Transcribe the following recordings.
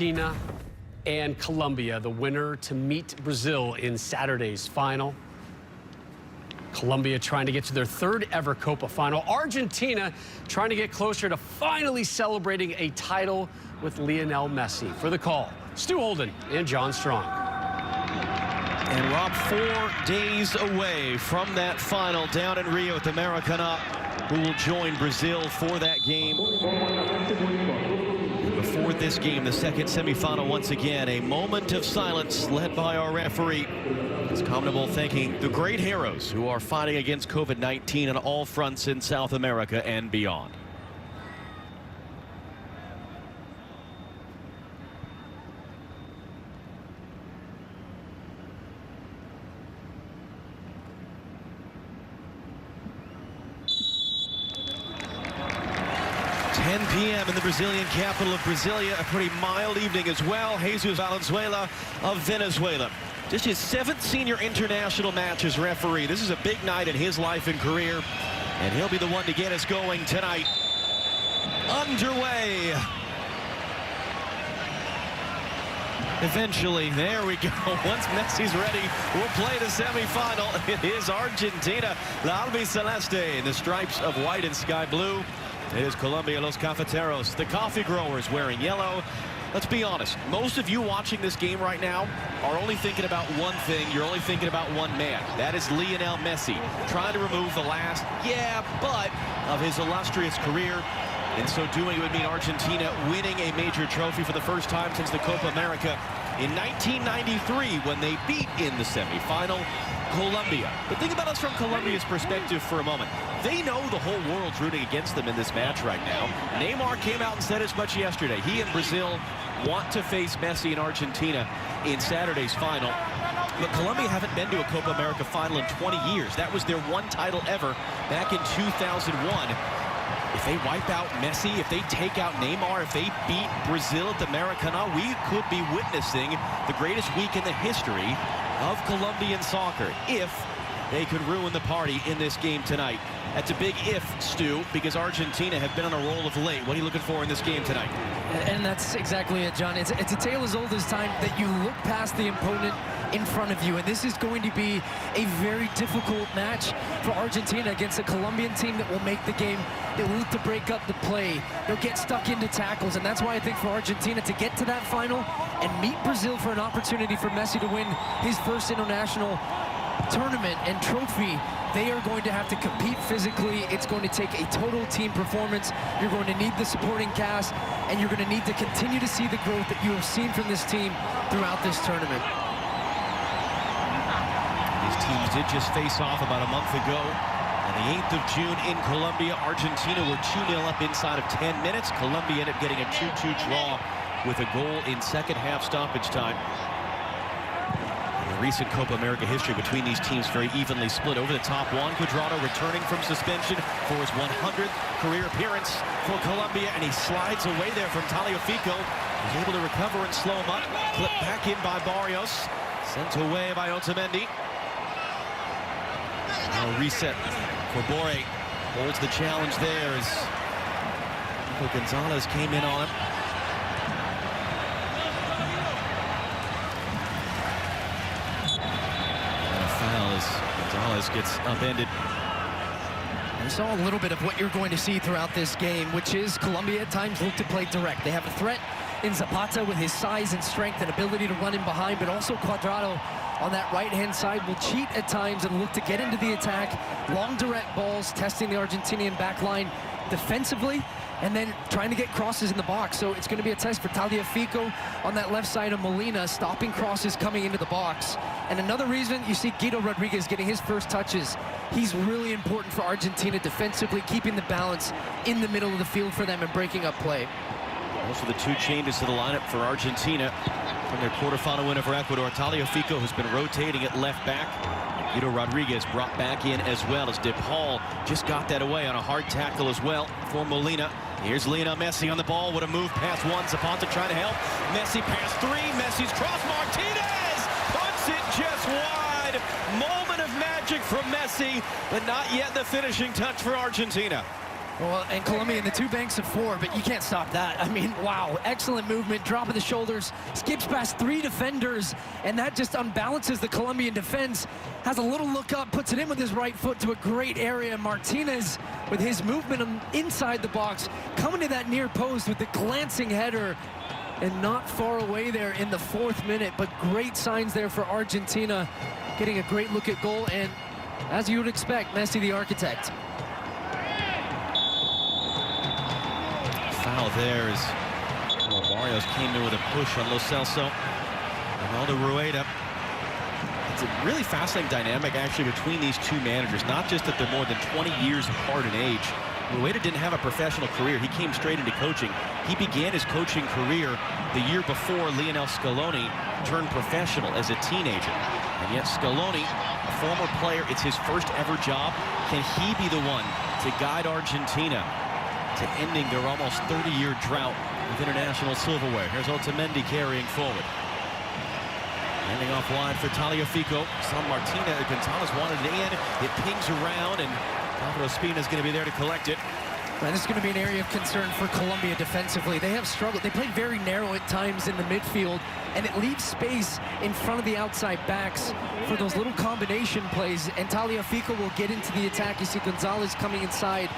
Argentina and Colombia, the winner to meet Brazil in Saturday's final. Colombia trying to get to their third ever Copa final. Argentina trying to get closer to finally celebrating a title with Lionel Messi. For the call, Stu Holden and John Strong. And Rob, 4 days away from that final down in Rio at the Maracanã, who will join Brazil for that game. Before this game, the second semifinal, once again, a moment of silence led by our referee. It's commendable thanking the great heroes who are fighting against COVID-19 on all fronts in South America and beyond. p.m. in the Brazilian capital of Brasilia. A pretty mild evening as well. Jesus Valenzuela of Venezuela. Just his 7th senior international match as referee. This is a big night in his life and career, and he'll be the one to get us going tonight. Underway. Eventually, there we go. Once Messi's ready, we'll play the semifinal. It is Argentina, La Albiceleste, in the stripes of white and sky blue. It is Colombia, Los Cafeteros, the coffee growers wearing yellow. Let's be honest, most of you watching this game right now are only thinking about one thing. You're only thinking about one man. That is Lionel Messi, trying to remove the last, but of his illustrious career. In so doing, it would mean Argentina winning a major trophy for the first time since the Copa America in 1993 when they beat in the semifinal Colombia. But think about us from Colombia's perspective for a moment. They know the whole world's rooting against them in this match right now. Neymar came out and said as much yesterday. He and Brazil want to face Messi and Argentina in Saturday's final. But Colombia haven't been to a Copa America final in 20 years. That was their one title ever back in 2001. If they wipe out Messi, if they take out Neymar, if they beat Brazil at the Maracanã, we could be witnessing the greatest week in the history of Colombian soccer if they could ruin the party in this game tonight. That's a big if, Stu, because Argentina have been on a roll of late. What are you looking for in this game tonight? And that's exactly it, John. It's a tale as old as time that you look past the opponent in front of you, and this is going to be a very difficult match for Argentina against a Colombian team that will make the game. They will look to break up the play. They'll get stuck into tackles, and that's why I think for Argentina to get to that final and meet Brazil for an opportunity for Messi to win his first international tournament and trophy, they are going to have to compete physically. It's going to take a total team performance. You're going to need the supporting cast, and you're going to need to continue to see the growth that you have seen from this team throughout this tournament. These teams did just face off about a month ago. On the 8th of June in Colombia, Argentina were 2-0 up inside of 10 minutes. Colombia ended up getting a 2-2 draw with a goal in second half stoppage time. Recent Copa America history between these teams very evenly split. Over the top, Juan Cuadrado returning from suspension for his 100th career appearance for Colombia, and he slides away there from Tagliafico. He's able to recover and slow him up. Clipped back in by Barrios. Sent away by Otamendi. Now reset. Corbore holds the challenge there as Gonzalez came in on him. Gonzalez gets upended. We saw a little bit of what you're going to see throughout this game, which is Colombia at times look to play direct. They have a threat in Zapata with his size and strength and ability to run in behind, but also Cuadrado on that right-hand side will cheat at times and look to get into the attack. Long direct balls, testing the Argentinian back line defensively, and then trying to get crosses in the box. So it's going to be a test for Tagliafico on that left side of Molina, stopping crosses coming into the box. And another reason you see Guido Rodriguez getting his first touches. He's really important for Argentina defensively, keeping the balance in the middle of the field for them and breaking up play. Also the 2 changes to the lineup for Argentina from their quarterfinal win over Ecuador. Tagliafico has been rotating at left back. Guido Rodriguez brought back in as well as De Paul just got that away on a hard tackle as well for Molina. Here's Lionel Messi on the ball. What a move past 1. Zapata trying to help. Messi past 3. Messi's cross. Martinez puts it just wide. Moment of magic from Messi, but not yet the finishing touch for Argentina. Well, and Colombia in the 2 banks of 4, but you can't stop that. I mean, wow, excellent movement, drop of the shoulders, skips past 3 defenders, and that just unbalances the Colombian defense. Has a little look up, puts it in with his right foot to a great area. Martinez, with his movement inside the box, coming to that near post with the glancing header, and not far away there in the 4th minute, but great signs there for Argentina, getting a great look at goal, and as you would expect, Messi the architect. Foul there as Barrios came in with a push on Lo Celso. Ronaldo Rueda. It's a really fascinating dynamic actually between these two managers, not just that they're more than 20 years apart in age. Rueda didn't have a professional career. He came straight into coaching. He began his coaching career the year before Lionel Scaloni turned professional as a teenager. And yet Scaloni, a former player, it's his first ever job. Can he be the one to guide Argentina to ending their almost 30-year drought with international silverware? Here's Otamendi carrying forward. Handing off wide for Tagliafico. San Martina, Gonzalez wanted it in. It pings around, and Pablo Espina is going to be there to collect it. And this is going to be an area of concern for Colombia defensively. They have struggled. They play very narrow at times in the midfield, and it leaves space in front of the outside backs for those little combination plays. And Tagliafico will get into the attack. You see Gonzalez coming inside,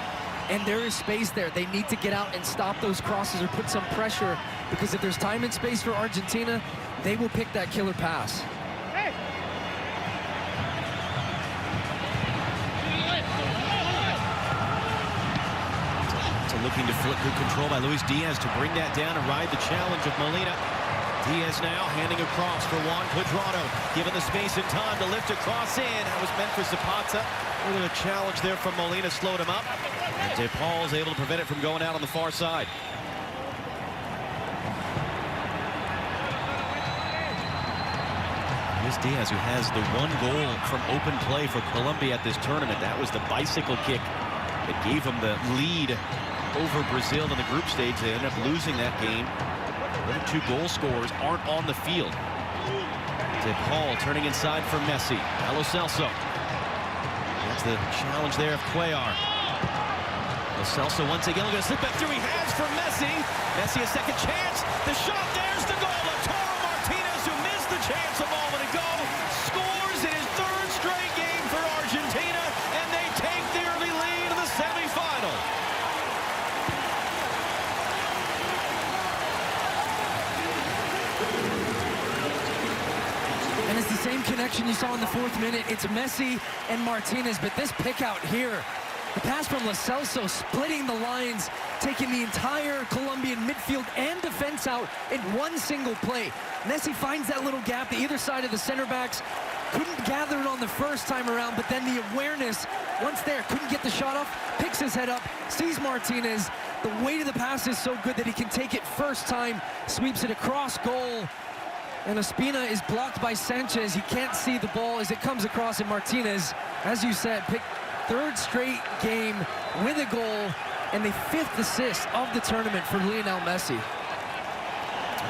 and there is space there. They need to get out and stop those crosses or put some pressure, because if there's time and space for Argentina, they will pick that killer pass. Looking to flip good control by Luis Diaz to bring that down and ride the challenge of Molina. Diaz now handing across for Juan Cuadrado, given the space and time to lift across in. That was meant for Zapata. A little challenge there from Molina slowed him up. And DePaul is able to prevent it from going out on the far side. Luis Diaz, who has the 1 goal from open play for Colombia at this tournament. That was the bicycle kick that gave him the lead over Brazil in the group stage. They ended up losing that game. The other 2 goal scorers aren't on the field. DePaul turning inside for Messi. Lo Celso. That's the challenge there of Cuellar. Lo Celso once again going to slip back through. He has for Messi. Messi a second chance. The shot, there's the goal. Lautaro Martinez, who missed the chance a moment ago, scores in his 3rd straight game for Argentina, and they take the early lead in the semifinal. And it's the same connection you saw in the 4th minute. It's Messi and Martinez, but this pick out here, the pass from Lo Celso splitting the lines, taking the entire Colombian midfield and defense out in one single play. Messi finds that little gap to either side of the center backs. Couldn't gather it on the first time around, but then the awareness, once there, couldn't get the shot off, picks his head up, sees Martinez. The weight of the pass is so good that he can take it first time, sweeps it across goal. And Espina is blocked by Sanchez. He can't see the ball as it comes across, and Martinez, as you said, picked 3rd straight game with a goal and the 5th assist of the tournament for Lionel Messi.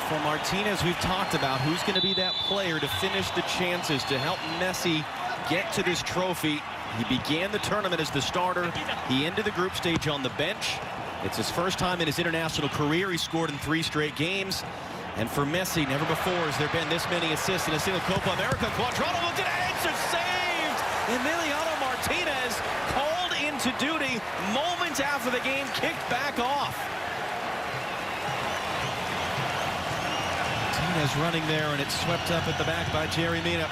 For Martinez, we've talked about who's going to be that player to finish the chances to help Messi get to this trophy. He began the tournament as the starter. He ended the group stage on the bench. It's his first time in his international career. He scored in 3 straight games. And for Messi, never before has there been this many assists in a single Copa America. Cuadrado looked at it, it's saved! Emiliano Martinez called into duty moments after the game kicked back off. Martinez running there, and it's swept up at the back by Jerry Mina.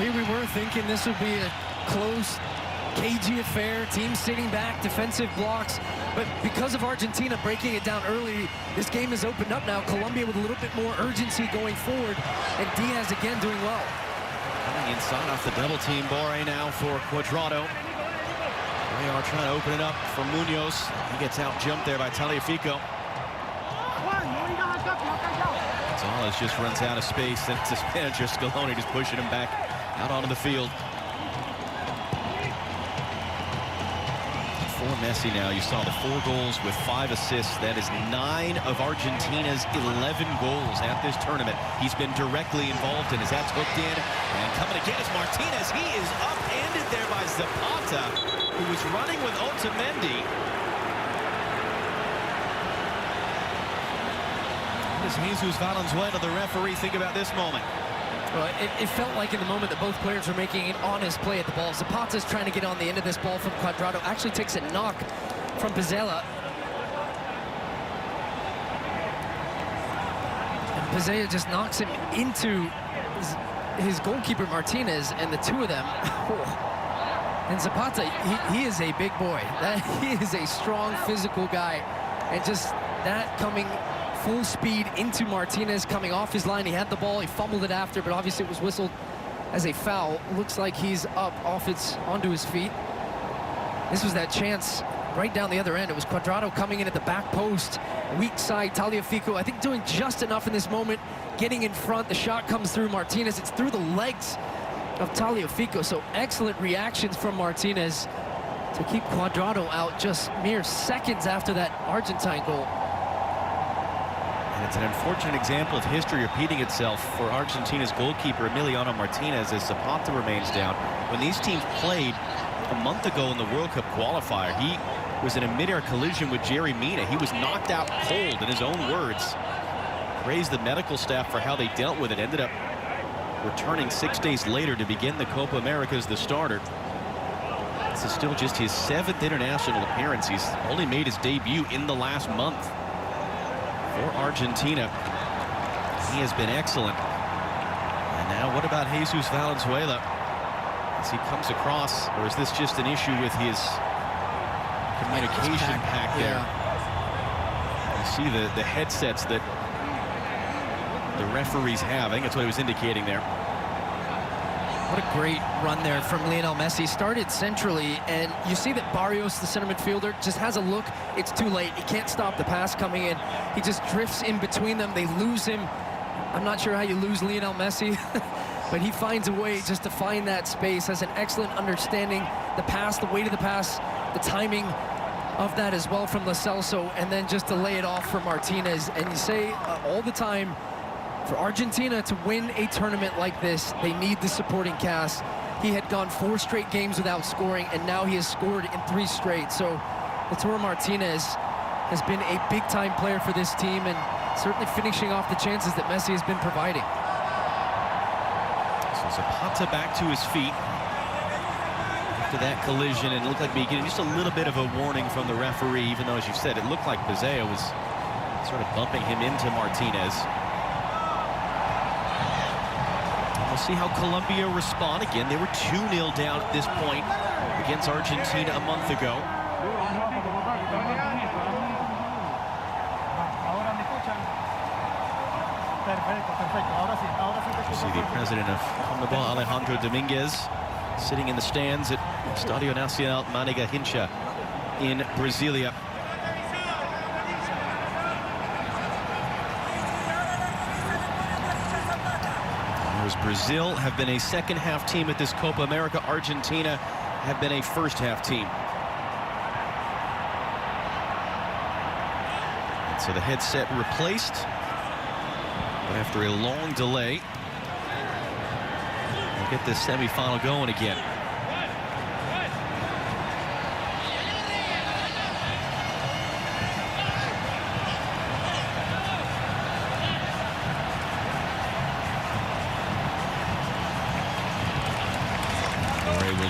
Here we were thinking this would be a close, cagey affair, team sitting back, defensive blocks, but because of Argentina breaking it down early, this game has opened up now. Colombia with a little bit more urgency going forward, and Diaz again doing well. Coming inside off the double team, Borre now for Cuadrado. They are trying to open it up for Munoz. He gets out jumped there by Tagliafico. Gonzalez just runs out of space, and it's his manager Scaloni just pushing him back out onto the field. For Messi now, you saw the 4 goals with 5 assists. That is 9 of Argentina's 11 goals at this tournament. He's been directly involved in as that's hooked in. And coming again is Martinez. He is upended there by Zapata, who was running with Otamendi. does Jesus Valenzuela, the referee, think about this moment? Well, it felt like in the moment that both players were making an honest play at the ball. Zapata's trying to get on the end of this ball from Cuadrado. Actually takes a knock from Pizzella. And Pizzella just knocks him into his goalkeeper, Martinez, and the two of them. And Zapata, he is a big boy. He is a strong, physical guy. And just that coming full speed into Martinez, coming off his line. He had the ball, he fumbled it after, but obviously it was whistled as a foul. Looks like he's up onto his feet. This was that chance right down the other end. It was Cuadrado coming in at the back post, weak side. Tagliafico, I think, doing just enough in this moment, getting in front. The shot comes through Martinez. It's through the legs of Tagliafico. So excellent reactions from Martinez to keep Cuadrado out just mere seconds after that Argentine goal. And it's an unfortunate example of history repeating itself for Argentina's goalkeeper, Emiliano Martinez, as Zapata remains down. When these teams played a month ago in the World Cup qualifier, he was in a mid-air collision with Jerry Mina. He was knocked out cold, in his own words. Praised the medical staff for how they dealt with it. Ended up returning 6 days later to begin the Copa America as the starter. This is still just his 7th international appearance. He's only made his debut in the last month. For Argentina, he has been excellent. And now what about Jesus Valenzuela as he comes across, or is this just an issue with his communication pack there? You see the headsets that the referees have. I think that's what he was indicating there. What a great run there from Lionel Messi. Started centrally, and you see that Barrios, the center midfielder, just has a look. It's too late. He can't stop the pass coming in. He just drifts in between them. They lose him. I'm not sure how you lose Lionel Messi, but he finds a way just to find that space. Has an excellent understanding. The pass, the weight of the pass, the timing of that as well from Lo Celso, and then just to lay it off for Martinez. And you say all the time, for Argentina to win a tournament like this, they need the supporting cast. He had gone 4 straight games without scoring, and now he has scored in 3 straight. So Lautaro Martinez has been a big-time player for this team, and certainly finishing off the chances that Messi has been providing. So Zapata back to his feet after that collision, and it looked like getting just a little bit of a warning from the referee, even though, as you said, it looked like Pizzella was sort of bumping him into Martinez. We'll see how Colombia respond. Again, they were 2-0 down at this point against Argentina a month ago. You see the president of Conmebol, Alejandro Dominguez, sitting in the stands at Estadio Nacional Mané Garrincha in Brasilia. Brazil have been a second-half team at this Copa America. Argentina have been a first-half team. And so the headset replaced after a long delay. We'll get this semifinal going again.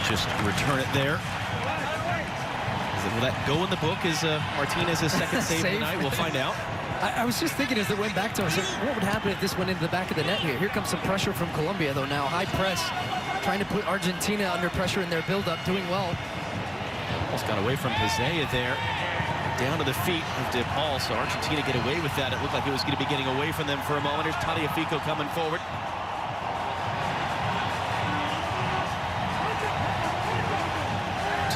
Just return it there. Will that go in the book as Martinez's second save of the night? We'll find out. I was just thinking as it went back to us, what would happen if this went into the back of the net here? Here comes some pressure from Colombia, though, now. High press, trying to put Argentina under pressure in their build-up, doing well. Almost got away from Pizzella there. Down to the feet of De Paul, so Argentina get away with that. It looked like it was going to be getting away from them for a moment. Here's Tagliafico coming forward.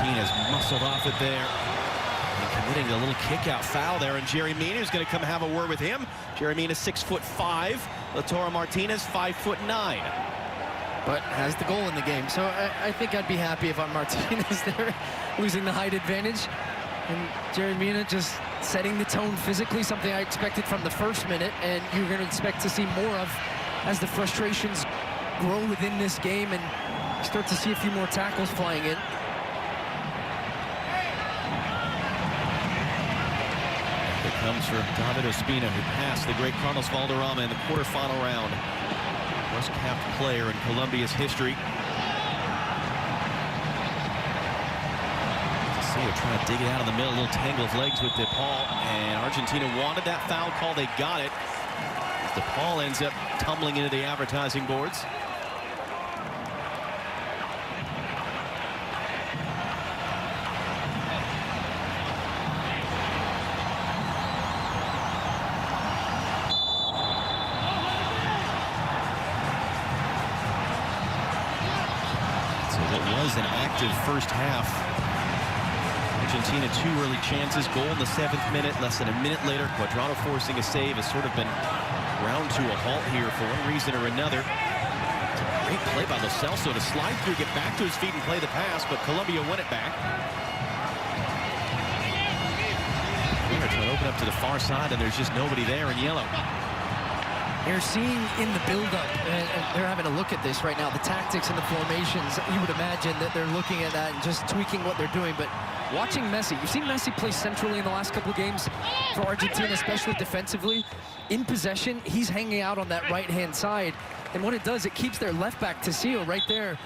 Martinez muscled off it there. And committing a little kick-out foul there, and Jerry Mina is going to come have a word with him. Jerry Mina, 6'5". Lautaro Martinez, 5'9". But has the goal in the game, so I think I'd be happy if I'm Martinez there, losing the height advantage. And Jerry Mina just setting the tone physically, something I expected from the first minute, and you're going to expect to see more of as the frustrations grow within this game and start to see a few more tackles flying in. comes for David Ospina, who passed the great Carlos Valderrama in the quarterfinal round. Worst capped player in Colombia's history. They're trying to dig it out of the middle, a little tangle of legs with DePaul, and Argentina wanted that foul call. They got it. DePaul ends up tumbling into the advertising boards. So it was an active first half. Argentina 2 early chances, goal in the 7th minute. Less than a minute later, Cuadrado forcing a save has sort of been ground to a halt here for one reason or another. It's a great play by Lo Celso to slide through, get back to his feet and play the pass, but Colombia won it back. They're trying to open up to the far side, and there's just nobody there in yellow. You're seeing in the build-up, and they're having a look at this right now, the tactics and the formations. You would imagine that they're looking at that and just tweaking what they're doing, but watching Messi, you've seen Messi play centrally in the last couple of games for Argentina, especially defensively. In possession, he's hanging out on that right-hand side, and what it does, it keeps their left back, Tecillo, right there.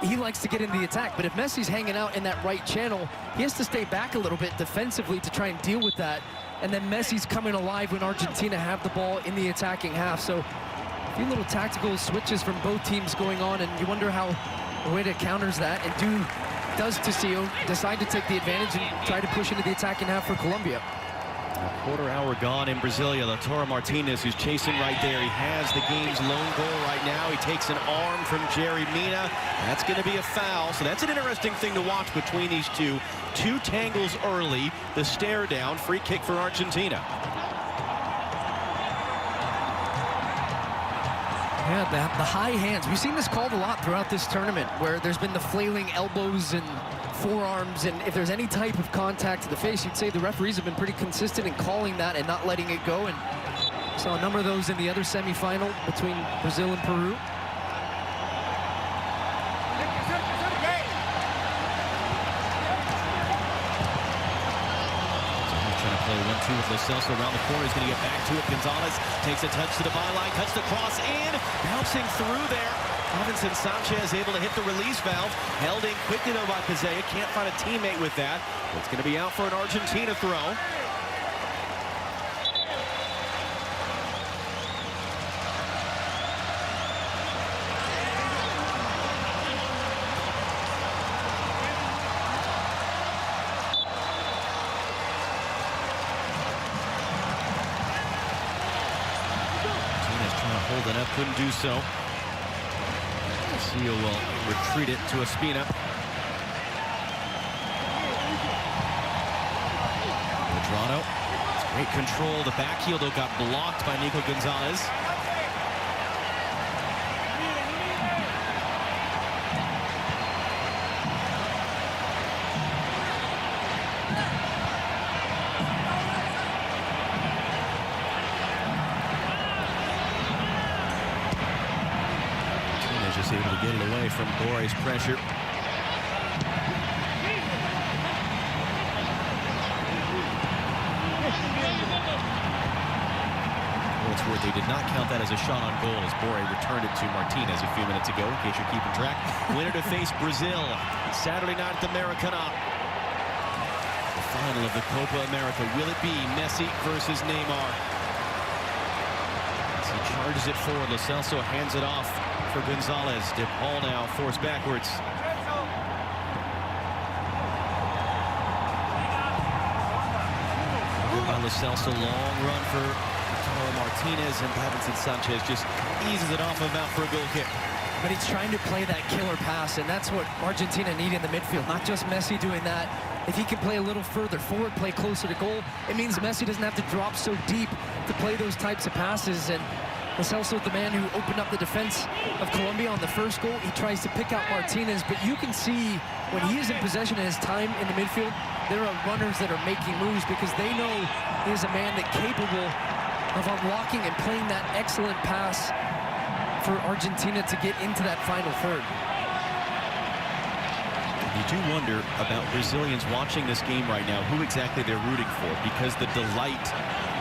He likes to get in the attack, but if Messi's hanging out in that right channel, he has to stay back a little bit defensively to try and deal with that. And then Messi's coming alive when Argentina have the ball in the attacking half. So a few little tactical switches from both teams going on, and you wonder how Rueda counters that, and does Tecillo decide to take the advantage and try to push into the attacking half for Colombia. A quarter hour gone in Brasilia. Lautaro Martinez, who's chasing right there. He has the game's lone goal right now. He takes an arm from Jerry Mina. That's going to be a foul. So that's an interesting thing to watch between these two. 2 tangles early. The stare down. Free kick for Argentina. Yeah, the high hands. We've seen this called a lot throughout this tournament, where there's been the flailing elbows and forearms, and if there's any type of contact to the face, you'd say the referees have been pretty consistent in calling that and not letting it go. And saw a number of those in the other semifinal between Brazil and Peru. Play 1-2 with Lo Celso around the corner. He's going to get back to it. Gonzalez takes a touch to the byline, cuts the cross in, bouncing through there. Robinson Sanchez able to hit the release valve. Held in quickly though by Pizea. Can't find a teammate with that. It's going to be out for an Argentina throw. Holding up, couldn't do so. Tecillo will retreat it to Ospina. Cuadrado, great control. The back heel though got blocked by Nico Gonzalez. Just able to get it away from Bore's pressure. What's worth, they did not count that as a shot on goal as Bore returned it to Martinez a few minutes ago, in case you're keeping track. Winner to face Brazil Saturday night at the Maracanã. The final of the Copa America. Will it be Messi versus Neymar? As he charges it forward, Lo Celso hands it off for Gonzalez. DePaul now forced backwards. By Lo Celso, long run for Lautaro Martinez, and Davinson Sanchez just eases it off of out for a goal kick. But he's trying to play that killer pass, and that's what Argentina need in the midfield. Not just Messi doing that. If he can play a little further forward, play closer to goal, it means Messi doesn't have to drop so deep to play those types of passes. And Lo Celso, the man who opened up the defense of Colombia on the first goal, he tries to pick out Martinez, but you can see when he is in possession and his time in the midfield, there are runners that are making moves because they know he is a man that's capable of unlocking and playing that excellent pass for Argentina to get into that final third. You do wonder about Brazilians watching this game right now, who exactly they're rooting for, because the delight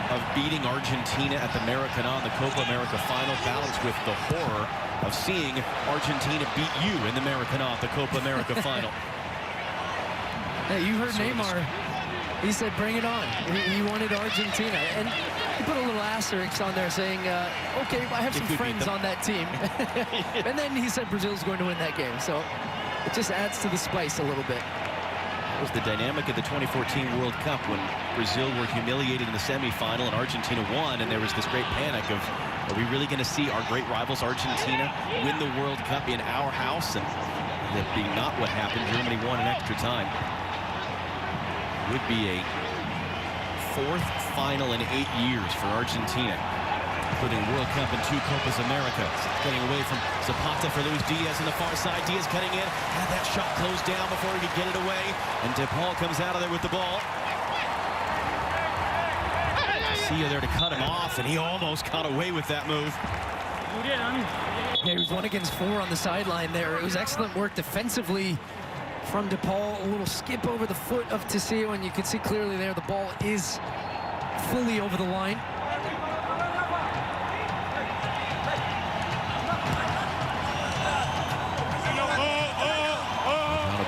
of beating Argentina at the Maracanã, the Copa America final, balanced with the horror of seeing Argentina beat you in the Maracanã at the Copa America final. Hey, you heard Neymar. He said, bring it on. He wanted Argentina. And he put a little asterisk on there saying, okay, I have some friends on that team. And then he said Brazil's going to win that game. So it just adds to the spice a little bit. That was the dynamic of the 2014 World Cup when Brazil were humiliated in the semifinal and Argentina won, and there was this great panic of, are we really going to see our great rivals Argentina win the World Cup in our house? And that being not what happened, Germany won in extra time. Would be a fourth final in 8 years for Argentina, including World Cup and 2 Copas America. Getting away from Zapata for Luis Diaz on the far side. Diaz cutting in, had that shot closed down before he could get it away, and DePaul comes out of there with the ball. Garcia there to cut him off, and he almost got away with that move. Yeah, he was 1 against 4 on the sideline there. It was excellent work defensively from DePaul. A little skip over the foot of Tessio, and you can see clearly there the ball is fully over the line.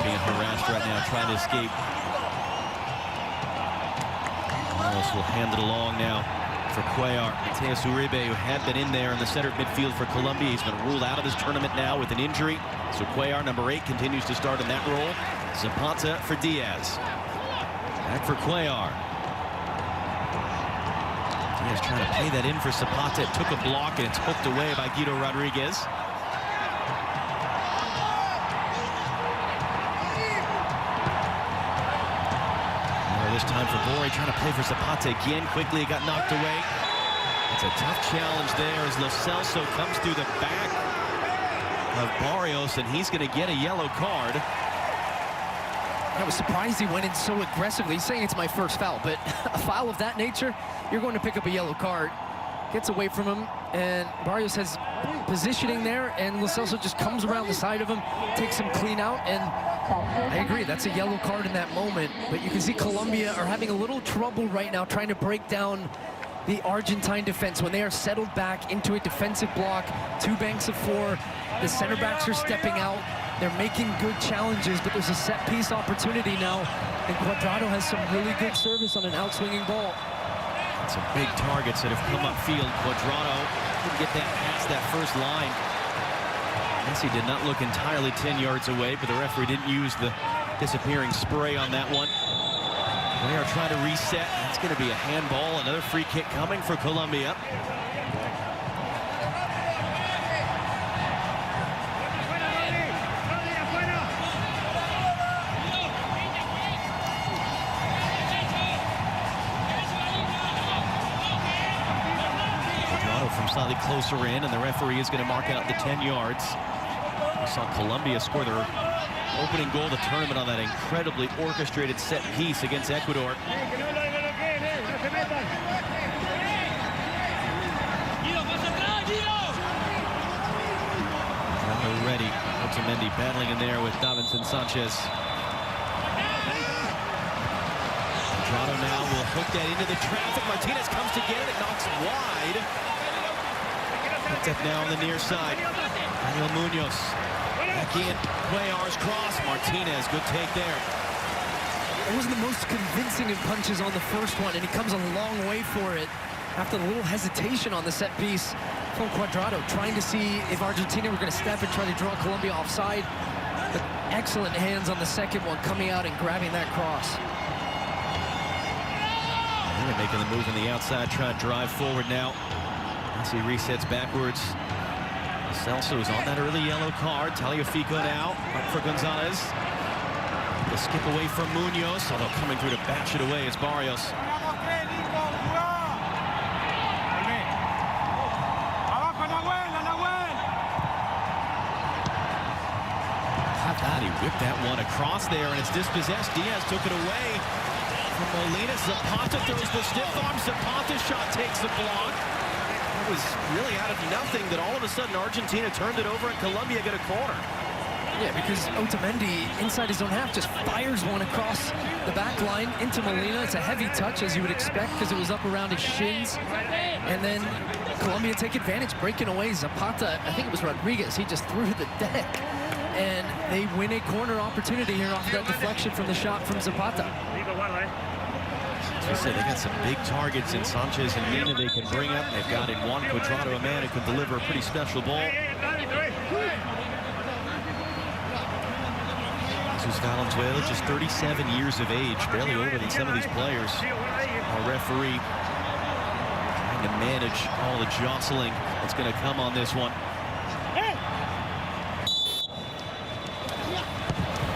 Being harassed right now, trying to escape. Morales will hand it along now for Cuellar. Mateus Uribe, who had been in there in the center midfield for Colombia. He's been ruled out of this tournament now with an injury. So Cuellar, number 8, continues to start in that role. Zapata for Diaz. Back for Cuellar. Diaz trying to play that in for Zapata. It took a block and it's hooked away by Guido Rodriguez. This time for Borre, trying to play for Zapata again. Quickly, it got knocked away. It's a tough challenge there as Lo Celso comes through the back of Barrios, and he's going to get a yellow card. I was surprised he went in so aggressively. He's saying it's my first foul, but a foul of that nature, you're going to pick up a yellow card. Gets away from him, and Barrios has positioning there, and Lo Celso just comes around the side of him, takes him clean out, and I agree, that's a yellow card in that moment. But you can see Colombia are having a little trouble right now trying to break down the Argentine defense when they are settled back into a defensive block. 2 banks of 4. The center backs are stepping out. They're making good challenges, but there's a set piece opportunity now. And Cuadrado has some really good service on an outswinging ball. Some big targets that have come upfield. Cuadrado couldn't get that past that first line. Messi did not look entirely 10 yards away, but the referee didn't use the disappearing spray on that one. They are trying to reset. It's going to be a handball. Another free kick coming for Colombia. Cuadrado from slightly closer in, and the referee is going to mark out the 10 yards. We saw Colombia score their opening goal of the tournament on that incredibly orchestrated set piece against Ecuador. Ready. Otamendi battling in there with Davinson Sanchez. Cuadrado now will hook that into the traffic. Martinez comes to get it. It knocks wide. Picked up now on the near side. Daniel Munoz. Back in. Cuellar's cross. Martinez, good take there. It wasn't the most convincing of punches on the first one, and he comes a long way for it after the little hesitation on the set piece from Cuadrado, trying to see if Argentina were going to step and try to draw Colombia offside. But excellent hands on the second one, coming out and grabbing that cross. They're making the move on the outside, trying to drive forward now. As he resets backwards. Celso is on that early yellow card. Taliafico now up for Gonzalez. The skip away from Munoz, although coming through to bash it away is Barrios. He whipped that one across there, and it's dispossessed. Diaz took it away from Molina. Zapata throws the stiff arm. Zapata's shot takes the block. It was really out of nothing that all of a sudden Argentina turned it over and Colombia got a corner. Yeah, because Otamendi, inside his own half, just fires one across the back line into Molina. It's a heavy touch, as you would expect, because it was up around his shins. And then Colombia take advantage, breaking away. Zapata, I think it was Rodriguez, he just threw the deck. And they win a corner opportunity here off that deflection from the shot from Zapata. As I said, they got some big targets in Sanchez and Mina they can bring up. They've got in Juan Cuadrado, a man who can deliver a pretty special ball. Jesus Valenzuela, just 37 years of age, barely older than some of these players. Our referee trying to manage all the jostling that's going to come on this one.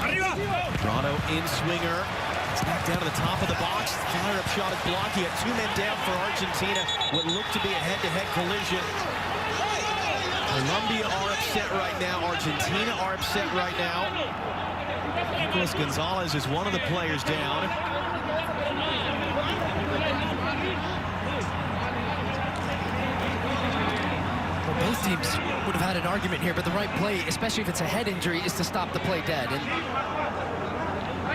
Cuadrado in swinger. It's knocked down to the top of the box. Fire-up shot is blocked. He had 2 men down for Argentina. What looked to be a head-to-head collision. Colombia are upset right now. Argentina are upset right now. Nicolas Gonzalez is one of the players down. Well, both teams would have had an argument here, but the right play, especially if it's a head injury, is to stop the play dead. And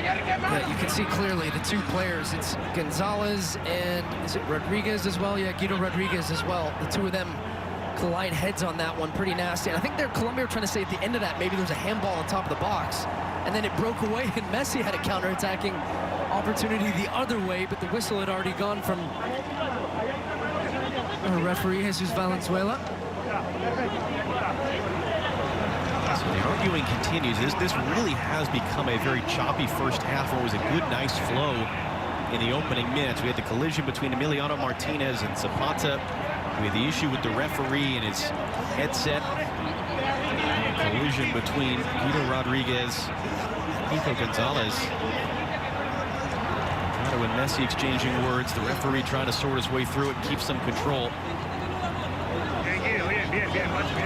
yeah, you can see clearly the 2 players. It's Gonzalez and is it Rodriguez as well? Yeah, Guido Rodriguez as well. The 2 of them collide heads on that one, pretty nasty. And I think Colombia were trying to say at the end of that, maybe there was a handball on top of the box. And then it broke away, and Messi had a counterattacking opportunity the other way, but the whistle had already gone from our referee, Jesus Valenzuela. So the arguing continues. This really has become a very choppy first half, where it was a good, nice flow in the opening minutes. We had the collision between Emiliano Martinez and Zapata. We had the issue with the referee and his headset. And a collision between Guido Rodriguez and Nico Gonzalez. Cuadrado and Messi exchanging words. The referee trying to sort his way through it and keep some control.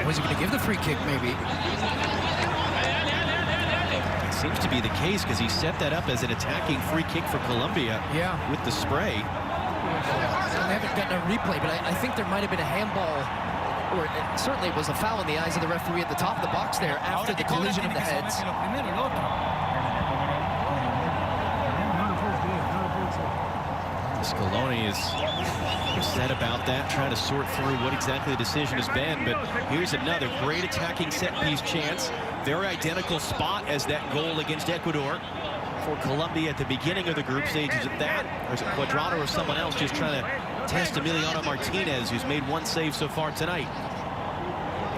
Was he going to give the free kick, maybe? It seems to be the case, because he set that up as an attacking free kick for Colombia. Yeah. With the spray. I haven't gotten a replay, but I think there might have been a handball, or certainly it was a foul in the eyes of the referee at the top of the box there after the collision of the heads. Scaloni is upset about that, trying to sort through what exactly the decision has been. But here's another great attacking set-piece chance. Very identical spot as that goal against Ecuador for Colombia at the beginning of the group stage. Is it that, or is it Cuadrado or someone else just trying to test Emiliano Martinez, who's made 1 save so far tonight?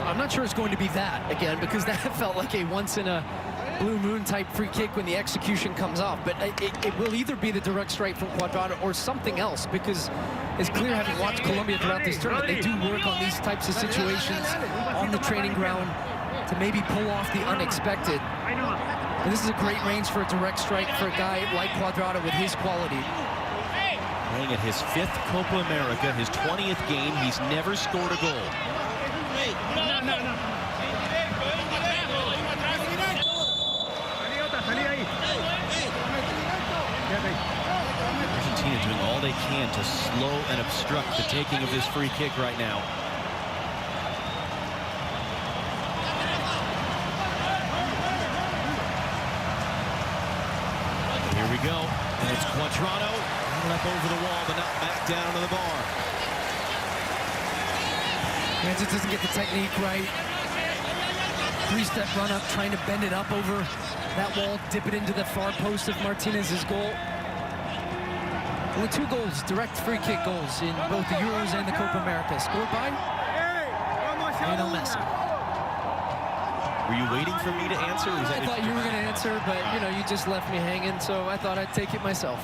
I'm not sure it's going to be that again, because that felt like a once-in-a-blue moon type free kick when the execution comes off. But it will either be the direct strike from Cuadrado or something else, because it's clear, having watched Colombia throughout this tournament, they do work on these types of situations on the training ground to maybe pull off the unexpected. And this is a great range for a direct strike for a guy like Cuadrado with his quality. Playing at his 5th Copa America, his 20th game, he's never scored a goal. Argentina doing all they can to slow and obstruct the taking of this free kick right now. Here we go, and it's Cuadrado, up over the wall, but not back down to the bar. And just doesn't get the technique right. 3-step run up, trying to bend it up over that wall, dip it into the far post of Martinez's goal. Only 2 goals, direct free kick goals in both the Euros and the Copa America, scored by Lionel Messi. Were you waiting for me to answer? Or was I thought you were going to answer, but you know, you just left me hanging, so I thought I'd take it myself.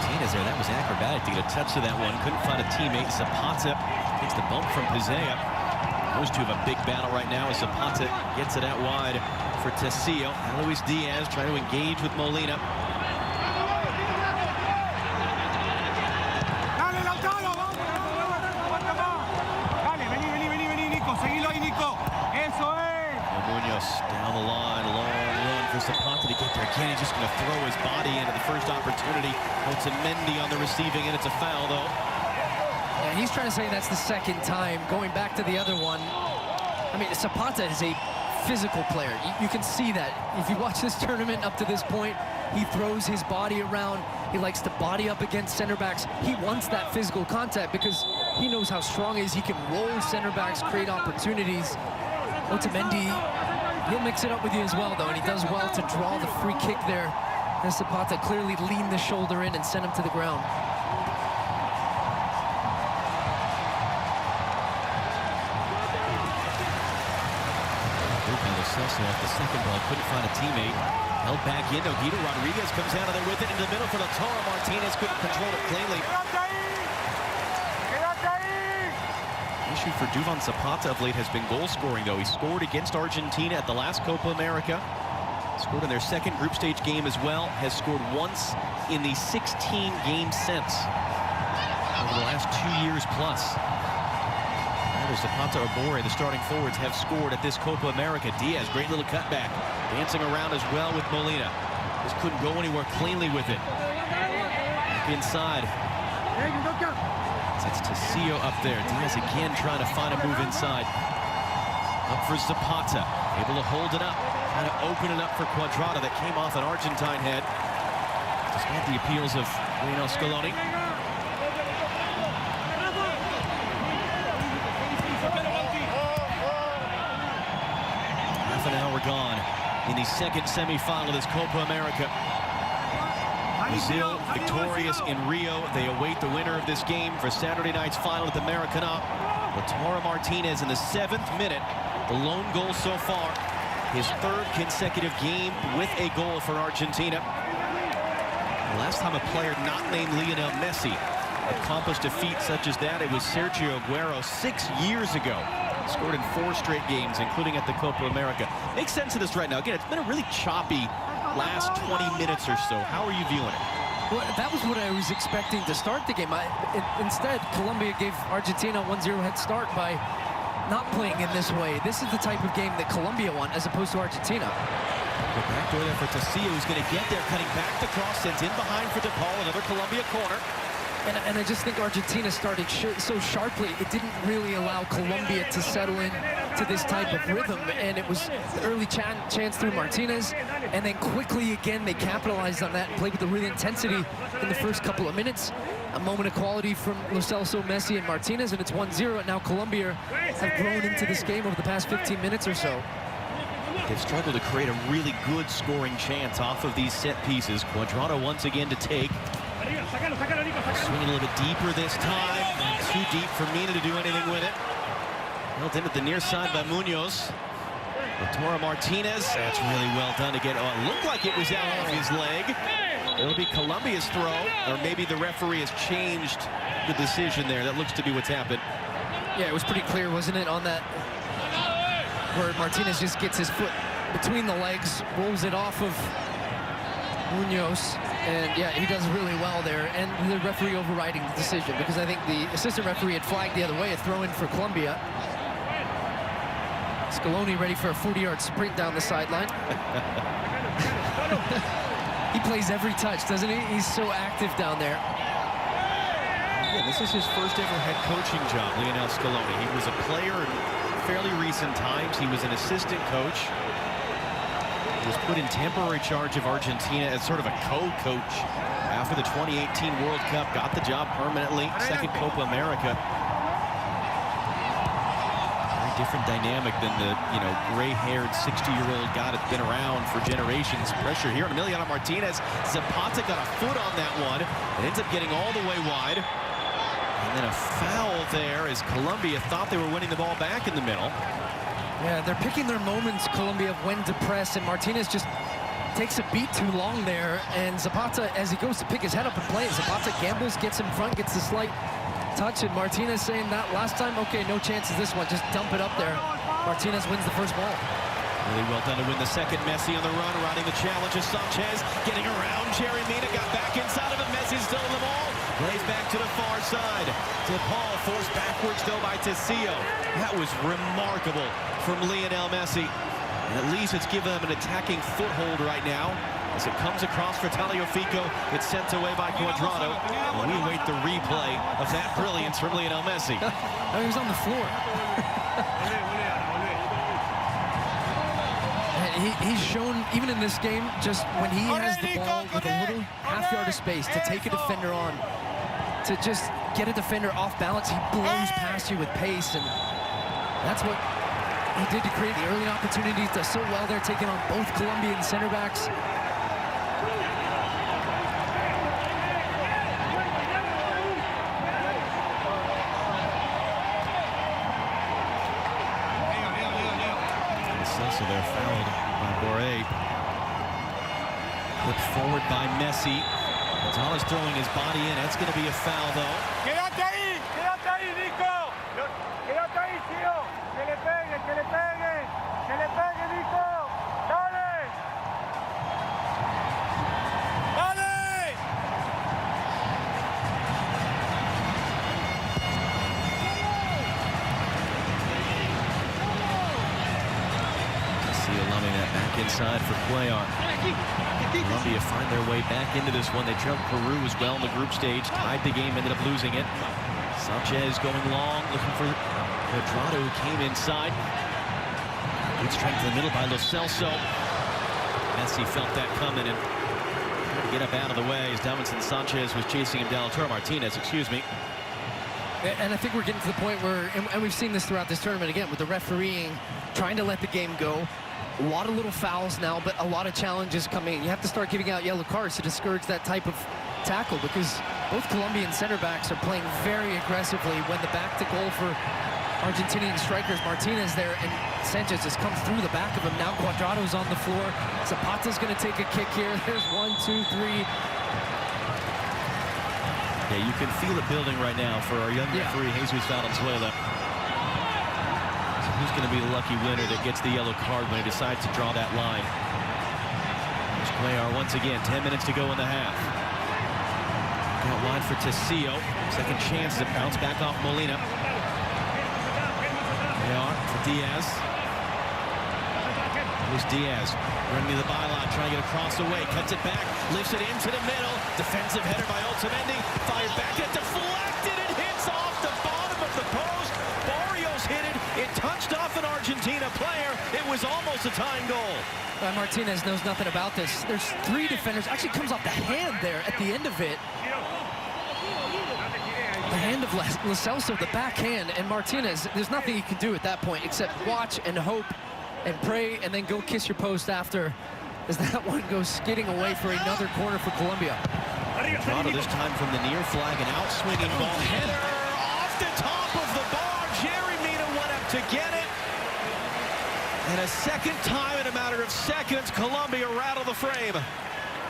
Martinez there, that was acrobatic to get a touch to that one. Couldn't find a teammate. Zapata takes the bump from Pizea. Those two have a big battle right now as Zapata gets it out wide for Tecillo. Luis Diaz trying to engage with Molina. Down the line, long run for Zapata to get there. Again, he's just going to throw his body into the first opportunity. Otamendi on the receiving end. It's a foul, though. Yeah, he's trying to say that's the second time. Going back to the other one, I mean, Zapata is a physical player. You can see that. If you watch this tournament up to this point, he throws his body around. He likes to body up against center backs. He wants that physical contact because he knows how strong he is. He can roll center backs, create opportunities. Otamendi, he'll mix it up with you as well, though, and he does well to draw the free kick there. And Zapata clearly leaned the shoulder in and sent him to the ground. Off the second ball, couldn't find a teammate. Held back in. Guido Rodriguez comes out of there with it into the middle for Lautaro Martinez. Couldn't control it cleanly. Issue for Duvan Zapata of late has been goal scoring, though. He scored against Argentina at the last Copa America. Scored in their second group stage game as well. Has scored once in the 16 games since. Over the last 2 years plus. Zapata or Borre, the starting forwards, have scored at this Copa America. Diaz, great little cutback. Dancing around as well with Molina. Just couldn't go anywhere cleanly with it. Back inside. That's Tecillo up there. Diaz again trying to find a move inside. Up for Zapata. Able to hold it up. Trying to open it up for Cuadrado that came off an Argentine head. Despite the appeals of Lionel Scaloni. An hour gone in the second semifinal of this Copa America. Brazil victorious in Rio. They await the winner of this game for Saturday night's final at the Maracanã. Lautaro Martinez in the 7th minute. The lone goal so far. His 3rd consecutive game with a goal for Argentina. The last time a player not named Lionel Messi accomplished a feat such as that, it was Sergio Aguero 6 years ago. Scored in 4 straight games, including at the Copa America. Makes sense of this right now. Again, it's been a really choppy last 20 minutes or so. How are you viewing it? Well, that was what I was expecting to start the game. Instead, Colombia gave Argentina a 1-0 head start by not playing in this way. This is the type of game that Colombia won, as opposed to Argentina. The backdoor there for Tecillo, who's going to get there, cutting back the cross, sent in behind for DePaul, another Colombia corner. And I just think Argentina started so sharply, it didn't really allow Colombia to settle in to this type of rhythm. And it was the early chance through Martinez. And then quickly again, they capitalized on that and played with a real intensity in the first couple of minutes. A moment of quality from Lo Celso, Messi, and Martinez, and it's 1-0. And now Colombia have grown into this game over the past 15 minutes or so. They've struggled to create a really good scoring chance off of these set pieces. Cuadrado once again to take. Swinging a little bit deeper this time. Too deep for Mina to do anything with it. Held in at the near side by Munoz. Lautaro Martinez. That's really well done to get. Oh, it looked like it was out of his leg. It'll be Colombia's throw, or maybe the referee has changed the decision there. That looks to be what's happened. Yeah, it was pretty clear, wasn't it, on that, where Martinez just gets his foot between the legs, rolls it off of Munoz. And yeah, he does really well there. And the referee overriding the decision, because I think the assistant referee had flagged the other way, a throw in for Colombia. Scaloni ready for a 40-yard sprint down the sideline. He plays every touch, doesn't he? He's so active down there. Yeah, this is his first ever head coaching job, Lionel Scaloni. He was a player in fairly recent times. He was an assistant coach. Was put in temporary charge of Argentina as sort of a co-coach after the 2018 World Cup. Got the job permanently. Second Copa America. Very different dynamic than the, gray-haired 60-year-old guy that's been around for generations. Pressure here on Emiliano Martinez. Zapata got a foot on that one. It ends up getting all the way wide. And then a foul there as Colombia thought they were winning the ball back in the middle. Yeah, they're picking their moments, Colombia, of when to press, and Martinez just takes a beat too long there, and Zapata, as he goes to pick his head up and play it, Zapata gambles, gets in front, gets the slight touch, and Martinez saying that last time, okay, no chances this one, just dump it up there. Martinez wins the first ball. Really well done to win the second. Messi on the run, riding the challenge of Sanchez, getting around Jerry Mina, got back inside of him, Messi's still in the ball. Plays back to the far side. DePaul forced backwards, though, by Tecillo. That was remarkable from Lionel Messi. And at least it's given them an attacking foothold right now. As it comes across for Tagliafico, it's sent away by Cuadrado. And we await the replay of that brilliance from Lionel Messi. He was on the floor. He's shown, even in this game, just when he has the ball with a little half yard of space to take a defender on, to just get a defender off balance, he blows past you with pace, and that's what he did to create the early opportunities. Does so well there, taking on both Colombian center backs. So they're fouled by Boré. Put forward by Messi. Gonzalez throwing his body in. That's going to be a foul, though. Quédate ahí, Nico. Quédate ahí, tío. Que le pegue, que le pegue. Que le pegue, Nico. Dale. Dale. Loving that back inside for Cuellar. Colombia find their way back into this one. They trailed Peru as well in the group stage. Tied the game, ended up losing it. Sanchez going long, looking for Cuadrado, who came inside. Good strength in the middle by Lo Celso. Messi felt that coming and tried to get up out of the way as Davinson Sanchez was chasing him down. Martinez, excuse me. And I think we're getting to the point where, and we've seen this throughout this tournament again, with the refereeing trying to let the game go. A lot of little fouls now, but a lot of challenges coming in. You have to start giving out yellow cards to discourage that type of tackle, because both Colombian center backs are playing very aggressively when the back to goal for Argentinian strikers. Martinez there, and Sanchez just comes through the back of him. Now Cuadrado's on the floor. Zapata's going to take a kick here. There's 1, 2, 3. Yeah, you can feel it building right now for our young referee, Jesus Valenzuela. Who's going to be the lucky winner that gets the yellow card when he decides to draw that line? There's Cuellar once again, 10 minutes to go in the half. Got wide for Tecillo. Second chance to bounce back off Molina. Cuellar for Diaz. Here's Diaz running to the byline, trying to get across the way. Cuts it back, lifts it into the middle. Defensive header by Otamendi. Fired back, it deflected. It hits off the bottom of the post. Barrios hit it. It touched off an Argentina player. It was almost a tying goal. Martinez knows nothing about this. There's 3 defenders. Actually comes off the hand there at the end of it. The hand of Lo Celso, the backhand, and Martinez, there's nothing you can do at that point except watch and hope and pray and then go kiss your post after, as that one goes skidding away for another corner for Colombia. Toronto this time from the near flag, an out-swinging ball. Header off the top of the bar. Jerry Mina went up to get it. And a second time in a matter of seconds, Colombia rattled the frame.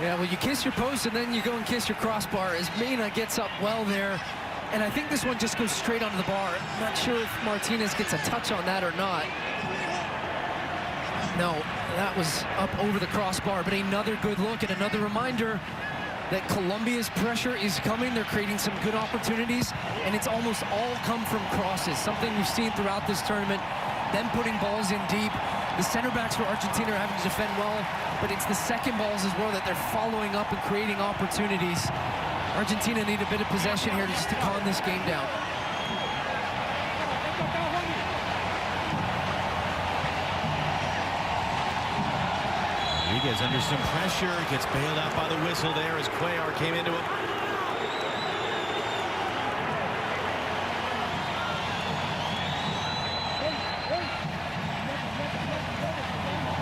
Yeah, well, you kiss your post and then you go and kiss your crossbar as Mina gets up well there. And I think this one just goes straight onto the bar. I'm not sure if Martinez gets a touch on that or not. No, that was up over the crossbar, but another good look and another reminder that Colombia's pressure is coming. They're creating some good opportunities, and it's almost all come from crosses, something we've seen throughout this tournament, them putting balls in deep. The center backs for Argentina are having to defend well, but it's the second balls as well that they're following up and creating opportunities. Argentina need a bit of possession here just to calm this game down. Rodriguez under some pressure, gets bailed out by the whistle there as Cuellar came into him.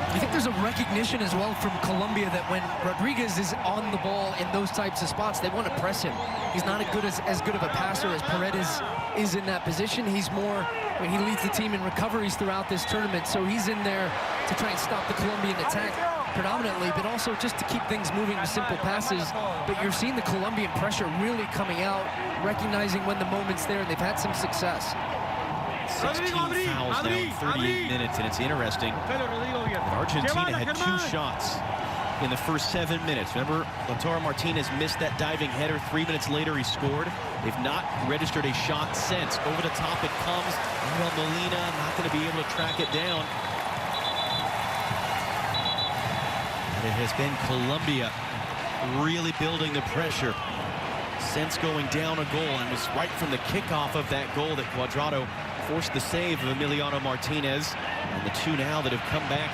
I think there's a recognition as well from Colombia that when Rodriguez is on the ball in those types of spots, they want to press him. He's not as good of a passer as Paredes is in that position. He's more, I mean, he leads the team in recoveries throughout this tournament, so he's in there to try and stop the Colombian attack predominantly, but also just to keep things moving with simple passes. But you're seeing the Colombian pressure really coming out, recognizing when the moment's there, and they've had some success. 16 fouls now in 38 minutes, and it's interesting that Argentina had 2 shots in the first 7 minutes. Remember, Lautaro Martinez missed that diving header. 3 minutes later, he scored. They've not registered a shot since. Over the top it comes. Manuel Molina not going to be able to track it down. But it has been Colombia really building the pressure since going down a goal, and was right from the kickoff of that goal that Cuadrado forced the save of Emiliano Martinez. And the two now that have come back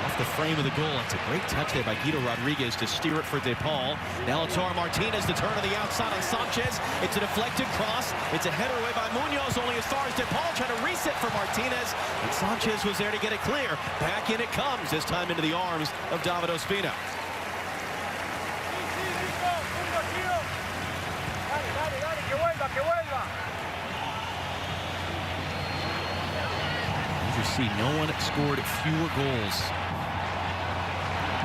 off the frame of the goal. It's a great touch there by Guido Rodriguez to steer it for De Paul. Now Lautaro Martinez, the turn to the outside on Sanchez. It's a deflected cross. It's a header away by Munoz, only as far as De Paul, trying to reset for Martinez. And Sanchez was there to get it clear. Back in it comes, this time into the arms of David Ospina. You see, no one scored fewer goals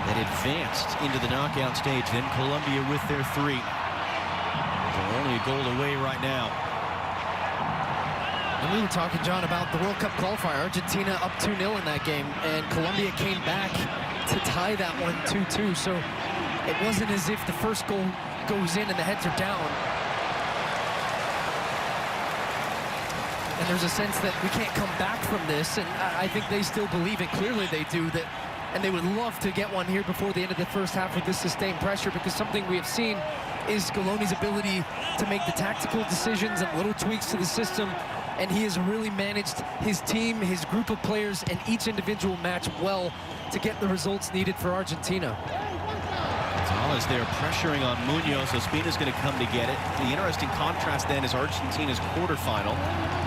that advanced into the knockout stage than Colombia with their 3. They're only a goal away right now. And we were talking, John, about the World Cup qualifier. Argentina up 2-0 in that game, and Colombia came back to tie that one 2-2. So it wasn't as if the first goal goes in and the heads are down. And there's a sense that we can't come back from this, and I think they still believe it. Clearly they do, that, and they would love to get one here before the end of the first half with this sustained pressure, because something we have seen is Scaloni's ability to make the tactical decisions and little tweaks to the system, and he has really managed his team, his group of players, and each individual match well to get the results needed for Argentina. As they're pressuring on Munoz, Ospina's going to come to get it. The interesting contrast then is Argentina's quarterfinal.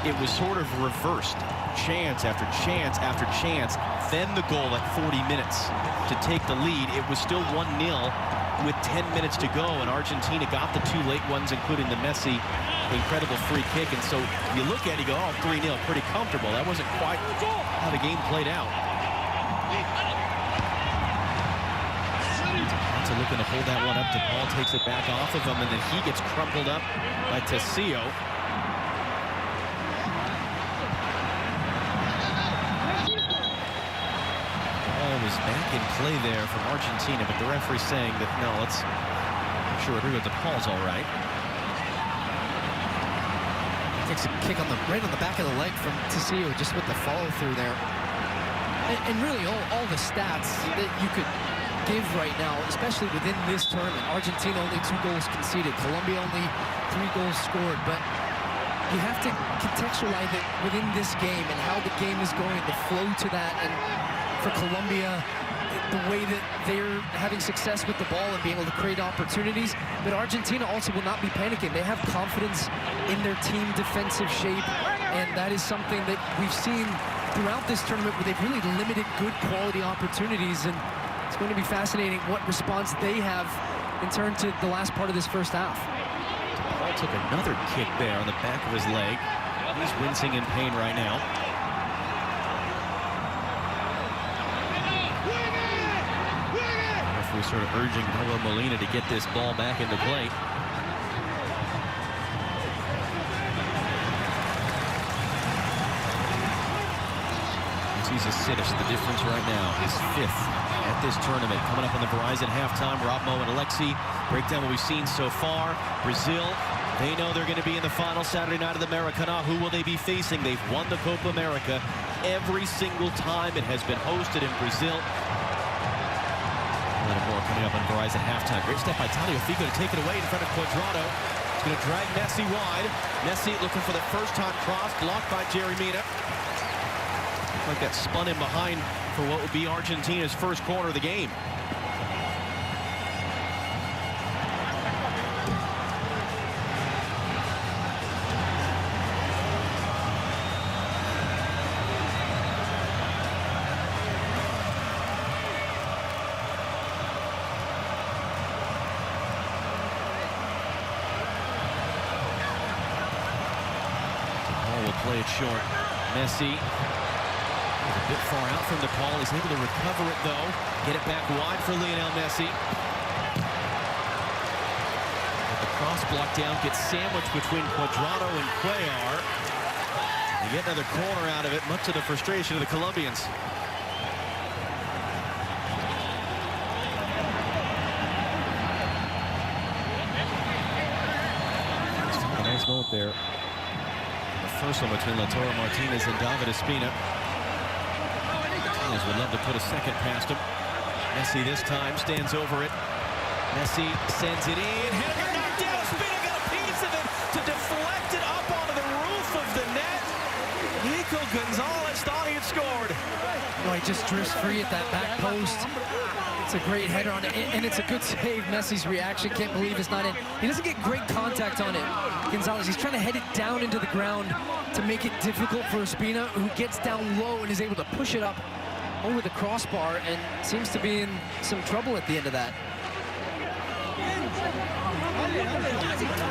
It was sort of reversed. Chance after chance after chance. Then the goal at 40 minutes to take the lead. It was still 1-0 with 10 minutes to go, and Argentina got the 2 late ones, including the Messi incredible free kick. And so you look at it, you go, oh, 3-0, pretty comfortable. That wasn't quite how the game played out. Looking to hold that one up. De Paul takes it back off of him, and then he gets crumpled up by Tessio. Ball was back in play there from Argentina, but the referee saying that no, let's make sure Rodrigo De Paul's all right. Takes a kick right on the back of the leg from Tessio, just with the follow through there. And really all the stats that you could give right now, especially within this tournament. Argentina only 2 goals conceded, Colombia only 3 goals scored, but you have to contextualize it within this game and how the game is going, the flow to that, and for Colombia, the way that they're having success with the ball and being able to create opportunities. But Argentina also will not be panicking. They have confidence in their team defensive shape, and that is something that we've seen throughout this tournament where they've really limited good quality opportunities, and it's going to be fascinating what response they have in turn to the last part of this first half. Paul took another kick there on the back of his leg. He's wincing in pain right now. The referee sort of urging Noah Molina to get this ball back into play. He's assist, the difference right now is 5th at this tournament. Coming up on the Verizon halftime, Rob Mo and Alexi break down what we've seen so far. Brazil, they know they're going to be in the final Saturday night of the Maracanã. Who will they be facing? They've won the Copa America every single time it has been hosted in Brazil. A little more coming up on Verizon halftime. Great step by Tagliafico to take it away in front of Cuadrado. He's going to drag Messi wide. Messi looking for the first-time cross, blocked by Jerry Mina. Like that spun in behind for what would be Argentina's first corner of the game. Ball will play it short. Messi. A bit far out from De Paul. He's able to recover it, though. Get it back wide for Lionel Messi. But the cross block down gets sandwiched between Cuadrado and Cuellar. They get another corner out of it, much to the frustration of the Colombians. Just a nice moment there. The first one between Lautaro Martinez and David Ospina. Would love to put a second past him. Messi this time stands over it. Messi sends it in. Header knocked down. Ospina got a piece of it to deflect it up onto the roof of the net. Nico Gonzalez thought he had scored. No, he just drifts free at that back post. It's a great header on it, and it's a good save. Messi's reaction, can't believe it's not in. He doesn't get great contact on it. Gonzalez, he's trying to head it down into the ground to make it difficult for Ospina, who gets down low and is able to push it up over the crossbar and seems to be in some trouble at the end of that.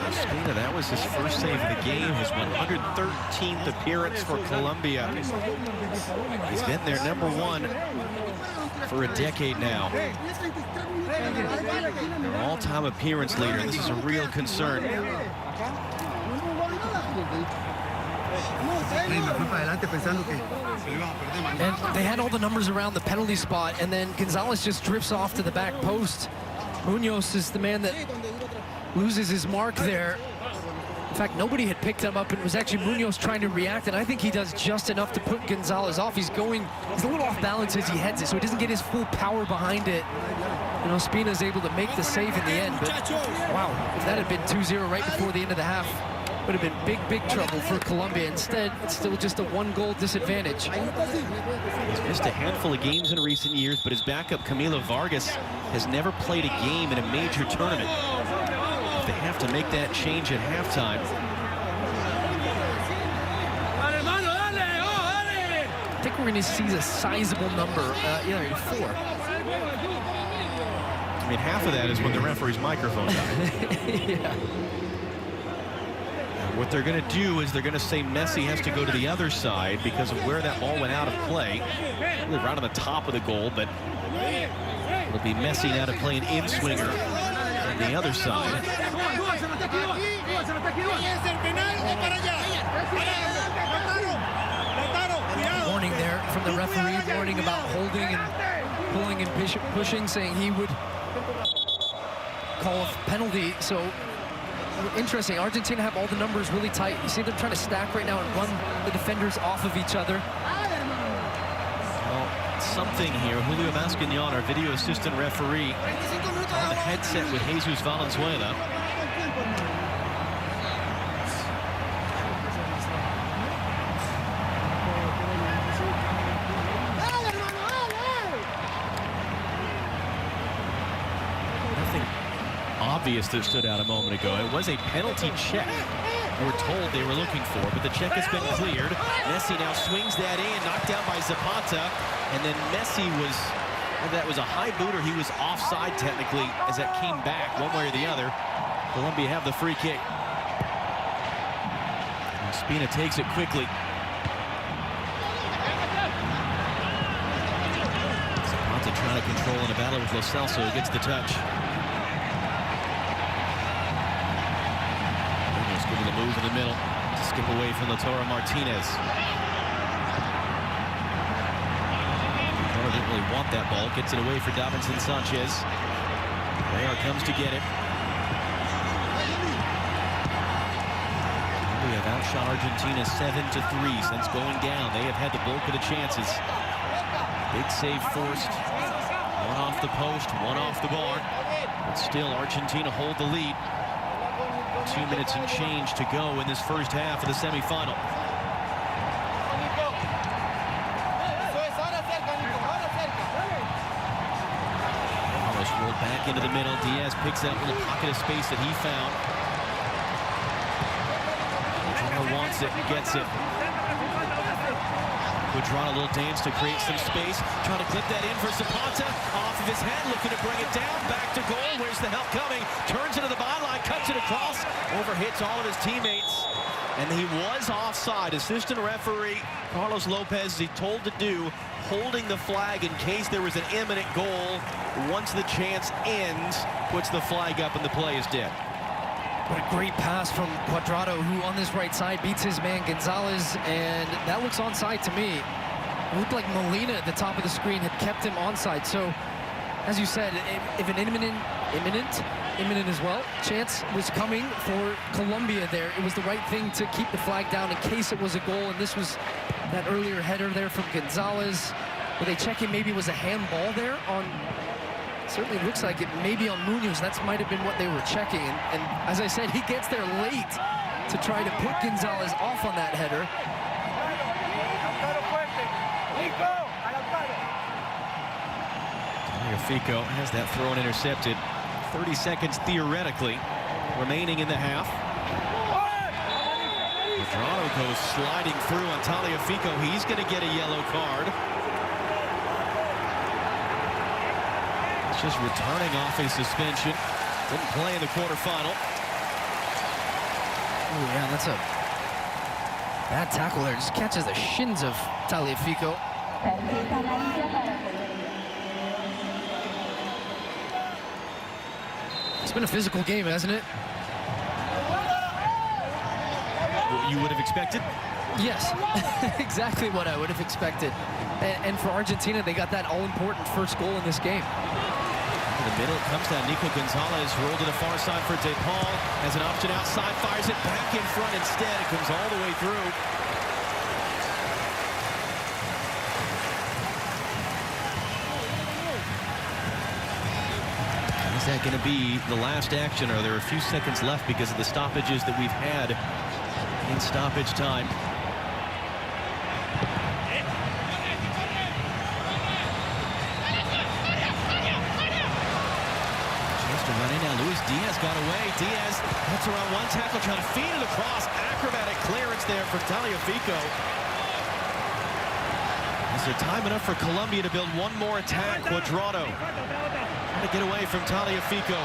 Ospina, that was his first save of the game, his 113th appearance for Colombia. He's been their #1 for a decade now. Their all-time appearance leader. This is a real concern. And they had all the numbers around the penalty spot, and then Gonzalez just drifts off to the back post. Munoz is the man that loses his mark there. In fact, nobody had picked him up. It was actually Munoz trying to react, and I think he does just enough to put Gonzalez off. He's a little off balance as he heads it, so he doesn't get his full power behind it. And Ospina is able to make the save in the end. But wow, if that had been 2-0 right before the end of the half, would have been big, big trouble for Colombia. Instead, it's still just a 1-goal disadvantage. He's missed a handful of games in recent years, but his backup, Camilo Vargas, has never played a game in a major tournament. If they have to make that change at halftime. I think we're going to see a sizable number, 4. I mean, half of that is when the referee's microphone died. Yeah. What they're going to do is they're going to say Messi has to go to the other side because of where that ball went out of play. Really right on the top of the goal, but it'll be Messi now to play an in-swinger on the other side. Warning there from the referee, warning about holding and pulling and pushing, saying he would call a penalty. So interesting. Argentina have all the numbers really tight. You see them trying to stack right now and run the defenders off of each other. Well, something here. Julio Mascañón, our video assistant referee, on the headset with Jesus Valenzuela. Obvious that stood out a moment ago. It was a penalty check we were told they were looking for, but the check has been cleared. Messi now swings that in, knocked down by Zapata, and then Messi was, whether that was a high boot or he was offside technically as that came back one way or the other. Colombia have the free kick. Ospina takes it quickly. Zapata trying to control in a battle with Lo Celso, who gets the touch. The move in the middle to skip away from Lautaro Martinez. Lautaro didn't really want that ball. Gets it away for Davinson Sanchez. Real comes to get it. We have outshot Argentina 7-3 since going down. They have had the bulk of the chances. Big save forced. One off the post, one off the bar. But still, Argentina hold the lead. 2 minutes and change to go in this first half of the semifinal. Almost rolled back into the middle. Diaz picks up a little pocket of space that he found. Quadrado wants it and gets it. Quadrado, a little dance to create some space. Trying to clip that in for Zapata. Off of his head, looking to bring it down. Back to goal. Where's the help coming? Turns into the byline, cuts it across. Overhits all of his teammates. And he was offside. Assistant referee Carlos Lopez, as he told to do, holding the flag in case there was an imminent goal. Once the chance ends, puts the flag up and the play is dead. What a great pass from Quadrado, who on this right side beats his man Gonzalez, and that looks onside to me. It looked like Molina at the top of the screen had kept him onside. So, as you said, if an imminent as well, chance was coming for Colombia there, it was the right thing to keep the flag down in case it was a goal, and this was that earlier header there from Gonzalez. Were they checking maybe it was a handball there on certainly looks like it may be on Munoz. That might have been what they were checking. And as I said, he gets there late to try to put Gonzalez off on that header. Fico has that throw and intercepted. 30 seconds theoretically remaining in the half. Quadrado goes sliding through on Taliafico. He's going to get a yellow card. It's just returning off a suspension. Didn't play in the quarterfinal. Oh yeah, that's a bad tackle there. Just catches the shins of Taliafico. It's been a physical game, hasn't it? What you would have expected? Yes, exactly what I would have expected. And for Argentina, they got that all-important first goal in this game. In the middle, it comes down. Nico Gonzalez rolled to the far side for De Paul. Has an option outside, fires it back in front instead. It comes all the way through. Is that going to be the last action? Or are there a few seconds left because of the stoppages that we've had in stoppage time? Chance to run in now. Luis Diaz got away. Diaz cuts around one tackle, trying to feed it across. Acrobatic clearance there for Taliafico. Is there time enough for Colombia to build one more attack? Quadrado trying to get away from Taliafico.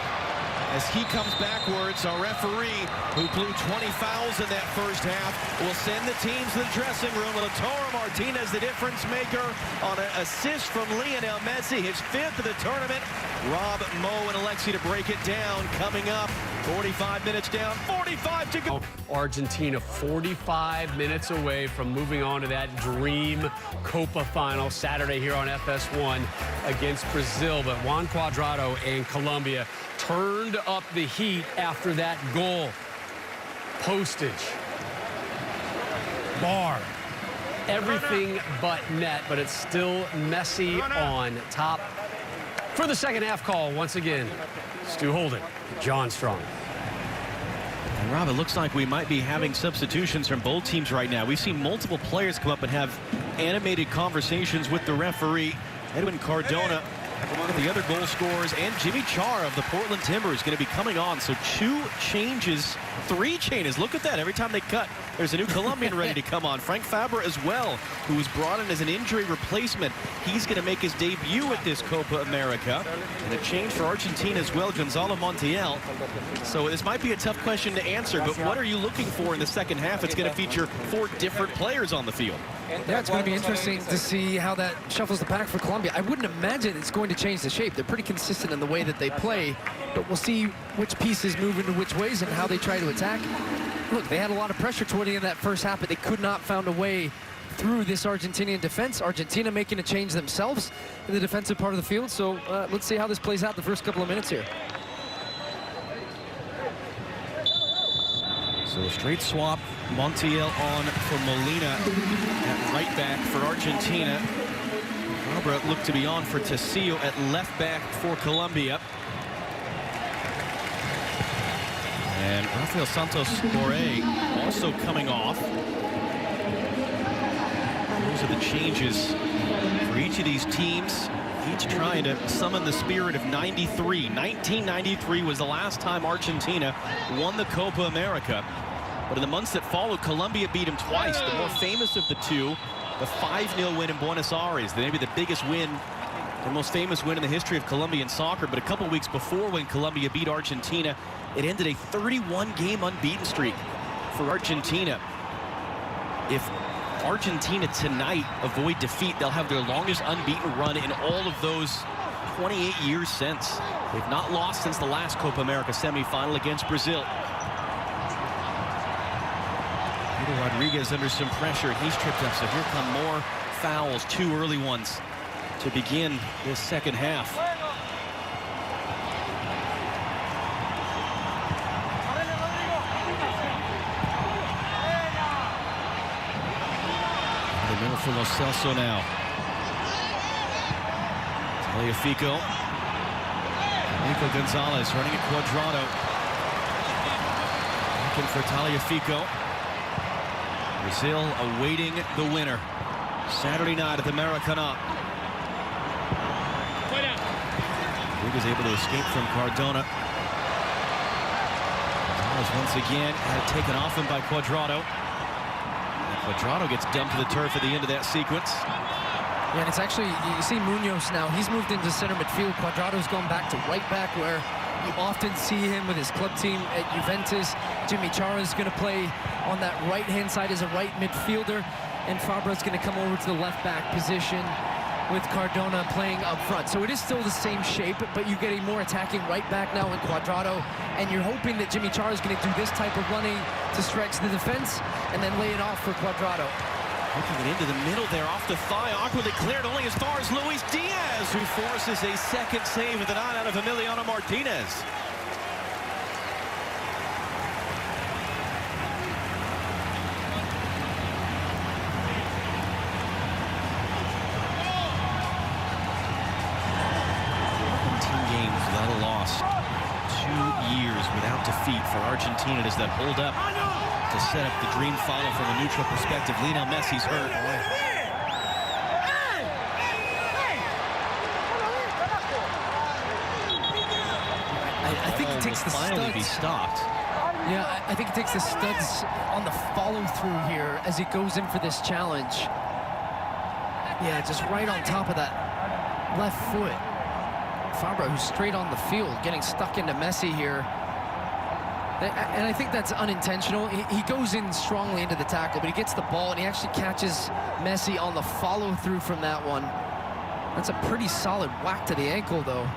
As he comes backwards, our referee, who blew 20 fouls in that first half, will send the teams to the dressing room. Lautaro Martinez, the difference maker, on an assist from Lionel Messi, his 5th of the tournament. Rob, Mo, and Alexi to break it down. Coming up, 45 minutes down, 45 to go. Argentina 45 minutes away from moving on to that dream Copa final Saturday here on FS1 against Brazil. But Juan Cuadrado and Colombia turned up the heat after that goal. Postage, bar, everything but net, but it's still Messi on top. For the second half call, once again, Stu Holden, John Strong. And Rob, it looks like we might be having substitutions from both teams right now. We've seen multiple players come up and have animated conversations with the referee. Edwin Cardona, along with the other goal scorers, and Jimmy Char of the Portland Timbers going to be coming on. So 2 changes, 3 changes. Look at that. Every time they cut, there's a new Colombian ready to come on. Frank Fabra as well, who was brought in as an injury replacement. He's going to make his debut at this Copa America. And a change for Argentina as well, Gonzalo Montiel. So this might be a tough question to answer, but what are you looking for in the second half? It's going to feature 4 different players on the field. Yeah, it's going to be interesting to see how that shuffles the pack for Colombia. I wouldn't imagine it's going to change the shape. They're pretty consistent in the way that they play, but we'll see which pieces move into which ways and how they try to attack. Look, they had a lot of pressure toward the end of that first half, but they could not find a way through this Argentinian defense. Argentina making a change themselves in the defensive part of the field. So let's see how this plays out the first couple of minutes here. So a straight swap, Montiel on for Molina at right back for Argentina. Fabra looked to be on for Tecillo at left back for Colombia. And Rafael Santos Borré also coming off. Those are the changes for each of these teams, each trying to summon the spirit of 93. 1993 was the last time Argentina won the Copa America. But in the months that followed, Colombia beat him twice. The more famous of the two, the 5-0 win in Buenos Aires. Maybe the biggest win, the most famous win in the history of Colombian soccer. But a couple weeks before, when Colombia beat Argentina, it ended a 31-game unbeaten streak for Argentina. If Argentina tonight avoid defeat, they'll have their longest unbeaten run in all of those 28 years since. They've not lost since the last Copa America semifinal against Brazil. Rodriguez under some pressure. He's tripped up, so here come more fouls, 2 early ones to begin this second half. In the middle for Lo Celso now. Taliafico Nico Gonzalez running at Cuadrado. Looking for Tagliafico. Brazil awaiting the winner. Saturday night at the Maracanã. Rodriguez able to escape from Cardona. Gonzalez once again had it taken off him by Cuadrado. And Cuadrado gets dumped to the turf at the end of that sequence. Yeah, and it's actually, you see Munoz now, he's moved into center midfield. Cuadrado's gone back to right back, where you often see him with his club team at Juventus. Jimmy Chara's going to play on that right-hand side as a right midfielder, and Fabra's going to come over to the left back position with Cardona playing up front. So it is still the same shape, but you get a more attacking right back now in Cuadrado, and you're hoping that Jimmy Chara is going to do this type of running to stretch the defense and then lay it off for Cuadrado. Looking it into the middle there, off the thigh, awkwardly cleared only as far as Luis Diaz, who forces a second save with an eye out of Emiliano Martinez. Games without a loss. 2 years without defeat for Argentina. Does that hold up to set up the dream final from a neutral perspective? Lionel Messi's hurt. I think it takes the finally studs. Be stopped. Yeah, I think it takes the studs on the follow-through here as he goes in for this challenge. Yeah, just right on top of that left foot. Fabra, who's straight on the field, getting stuck into Messi here. And I think that's unintentional. He goes in strongly into the tackle, but he gets the ball, and he actually catches Messi on the follow-through from that one. That's a pretty solid whack to the ankle, though.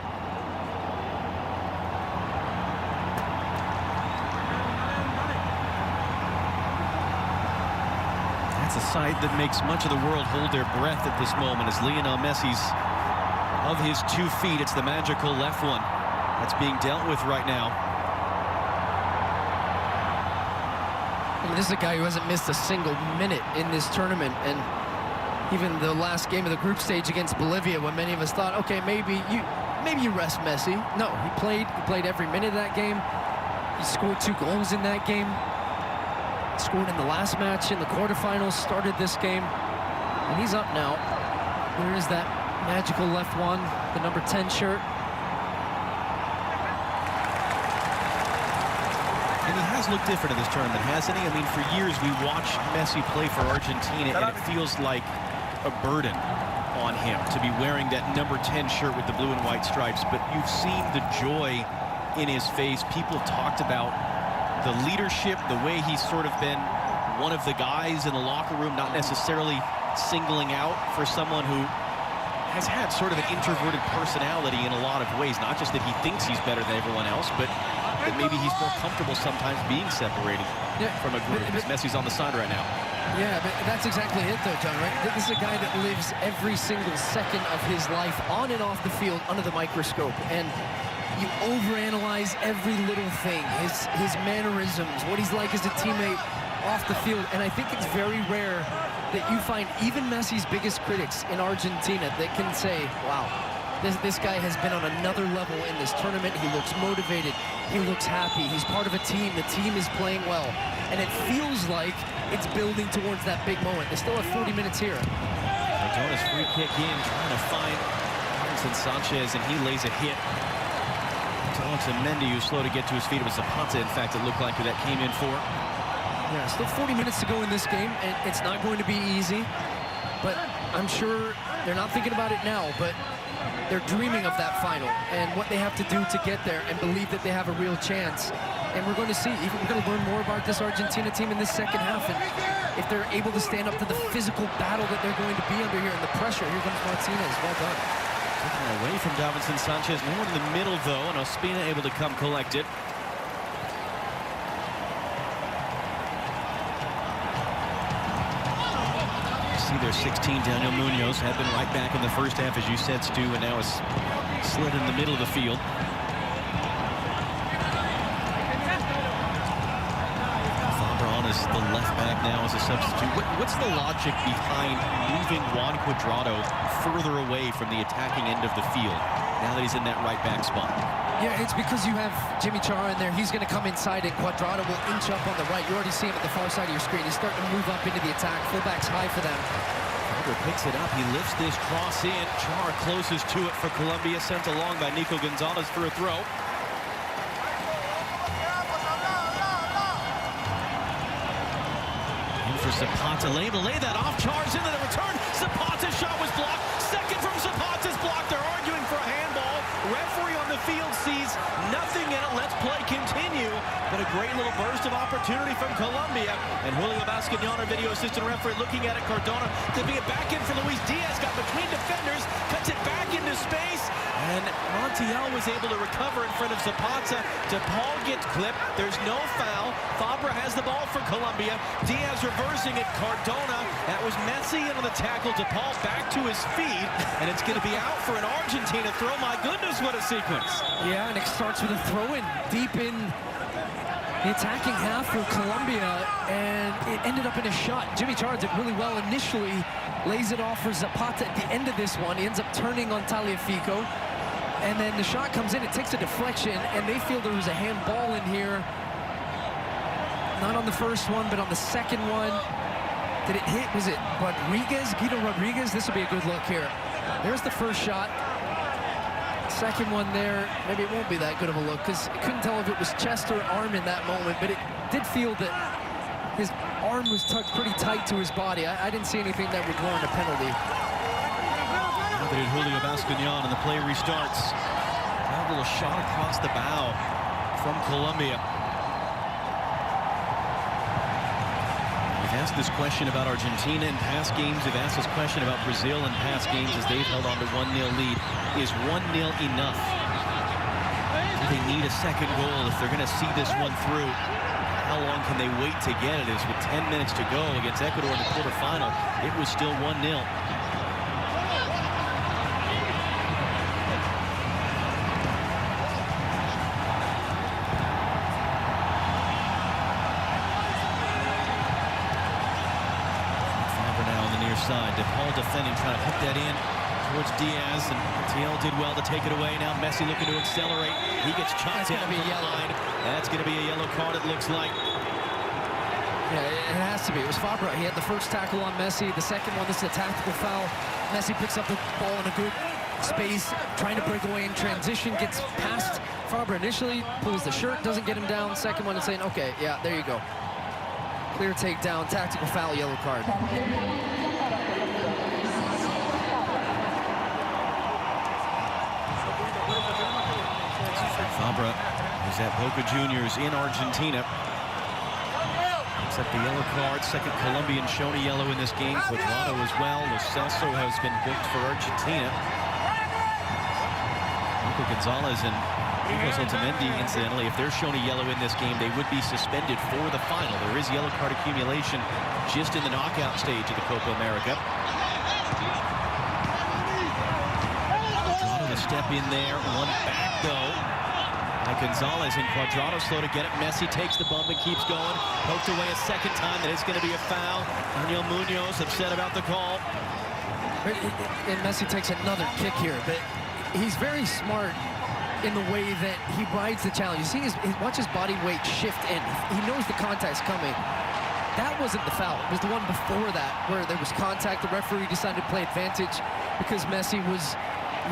That's a sight that makes much of the world hold their breath at this moment, as Lionel Messi's, of his 2 feet, it's the magical left one that's being dealt with right now. I mean, this is a guy who hasn't missed a single minute in this tournament, and even the last game of the group stage against Bolivia, when many of us thought, okay, maybe you rest Messi. No, he played every minute of that game. He scored 2 goals in that game. Scored in the last match in the quarterfinals, started this game, and he's up now. Where is that magical left one, the number 10 shirt? And he has looked different in this tournament, hasn't he? I mean, for years we watched Messi play for Argentina, and it feels like a burden on him to be wearing that number 10 shirt with the blue and white stripes. But you've seen the joy in his face. People have talked about the leadership, the way he's sort of been one of the guys in the locker room, not necessarily singling out for someone who has had sort of an introverted personality in a lot of ways. Not just that he thinks he's better than everyone else, but that maybe he's more comfortable sometimes being separated from a group, because Messi's on the side right now. Yeah, but that's exactly it, though, John, right? This is a guy that lives every single second of his life on and off the field under the microscope, and you overanalyze every little thing, his mannerisms, what he's like as a teammate off the field, and I think it's very rare that you find even Messi's biggest critics in Argentina that can say, wow, this guy has been on another level in this tournament. He looks motivated. He looks happy. He's part of a team. The team is playing well. And it feels like it's building towards that big moment. They still have 40 minutes here. Cardona's free kick in, trying to find Davinson Sanchez, and he lays a hit. To Mendy, who's slow to get to his feet. It was Zapata, in fact, it looked like that came in for. Yeah, still 40 minutes to go in this game, and it's not going to be easy. But I'm sure they're not thinking about it now, but they're dreaming of that final and what they have to do to get there and believe that they have a real chance. And we're going to see, we're going to learn more about this Argentina team in this second half, and if they're able to stand up to the physical battle that they're going to be under here and the pressure. Here comes Martinez. Well done. Taken away from Davinson Sanchez. No one in the middle, though, and Ospina able to come collect it. See their 16, Daniel Munoz, had been right back in the first half, as you said, Stu, and now is slid in the middle of the field. Fabra is the left back now as a substitute. What's the logic behind moving Juan Cuadrado further away from the attacking end of the field now that he's in that right back spot? Yeah, it's because you have Jimmy Chara in there. He's going to come inside, and Cuadrado will inch up on the right. You already see him at the far side of your screen. He's starting to move up into the attack. Fullback's high for them. Cuadra picks it up. He lifts this cross in. Chara closes to it for Colombia. Sent along by Nico Gonzalez for a throw. In for Zapata. Lay that off. Chara's into the return. Zapata's shot was blocked. Second from Zapata's blocked. They're arguing for a handball. Referee on the field sees nothing in it. Let's play continue. But a great little burst of opportunity from Colombia. And Julio Basquiñán, our video assistant referee, looking at it. Cardona could be a back in for Luis Diaz. Got between defenders. Cuts it back into space. And Montiel was able to recover in front of Zapata. DePaul gets clipped. There's no foul. Fabra has the ball for Colombia. Diaz reversing it. Cardona. That was Messi into the tackle. DePaul back to his feet. And it's going to be out for an Argentina throw. My goodness, what a sequence. Yeah, and it starts with a throw-in deep in the attacking half for Colombia, and it ended up in a shot. Jimmy Chara did really well initially, lays it off for Zapata at the end of this one. He ends up turning on Tagliafico, and then the shot comes in. It takes a deflection, and they feel there was a handball in here. Not on the first one, but on the second one. Did it hit? Was it Rodriguez? Guido Rodriguez? This will be a good look here. There's the first shot. Second one there, maybe it won't be that good of a look because I couldn't tell if it was chest or arm in that moment, but it did feel that his arm was tucked pretty tight to his body. I didn't see anything that would warrant a penalty. Now they did Julio Basquiñán, and the play restarts. Now a little shot across the bow from Colombia. We've asked this question about Argentina in past games. We've asked this question about Brazil in past games as they've held on to 1-0 lead. Is 1-0 enough? Do they need a second goal if they're going to see this one through? How long can they wait to get it? As with 10 minutes to go against Ecuador in the quarterfinal, it was still 1-0. Side. DePaul defending, trying to hook that in towards Diaz, and TL did well to take it away. Now Messi looking to accelerate. He gets chopped down from behind. That's going to be a yellow card, it looks like. Yeah, it has to be. It was Fabra. He had the first tackle on Messi. The second one, this is a tactical foul. Messi picks up the ball in a good space, trying to break away in transition, gets past Fabra initially, pulls the shirt, doesn't get him down. Second one, and saying, okay, yeah, there you go. Clear takedown, tactical foul, yellow card. Fabra is at Boca Juniors in Argentina. Except the yellow card, second Colombian shown a yellow in this game. Cuadrado as well. Lo Celso has been booked for Argentina. Nico Gonzalez and Nicolas Otamendi, incidentally, if they're shown a yellow in this game, they would be suspended for the final. There is yellow card accumulation just in the knockout stage of the Copa America. Cuadrado to step in there, one back though. Gonzalez and Cuadrado slow to get it. Messi takes the bump and keeps going. Poked away a second time. That is going to be a foul. Daniel Munoz upset about the call. And Messi takes another kick here, but he's very smart in the way that he rides the challenge. You see, watch his body weight shift in. He knows the contact's coming. That wasn't the foul. It was the one before that where there was contact. The referee decided to play advantage because Messi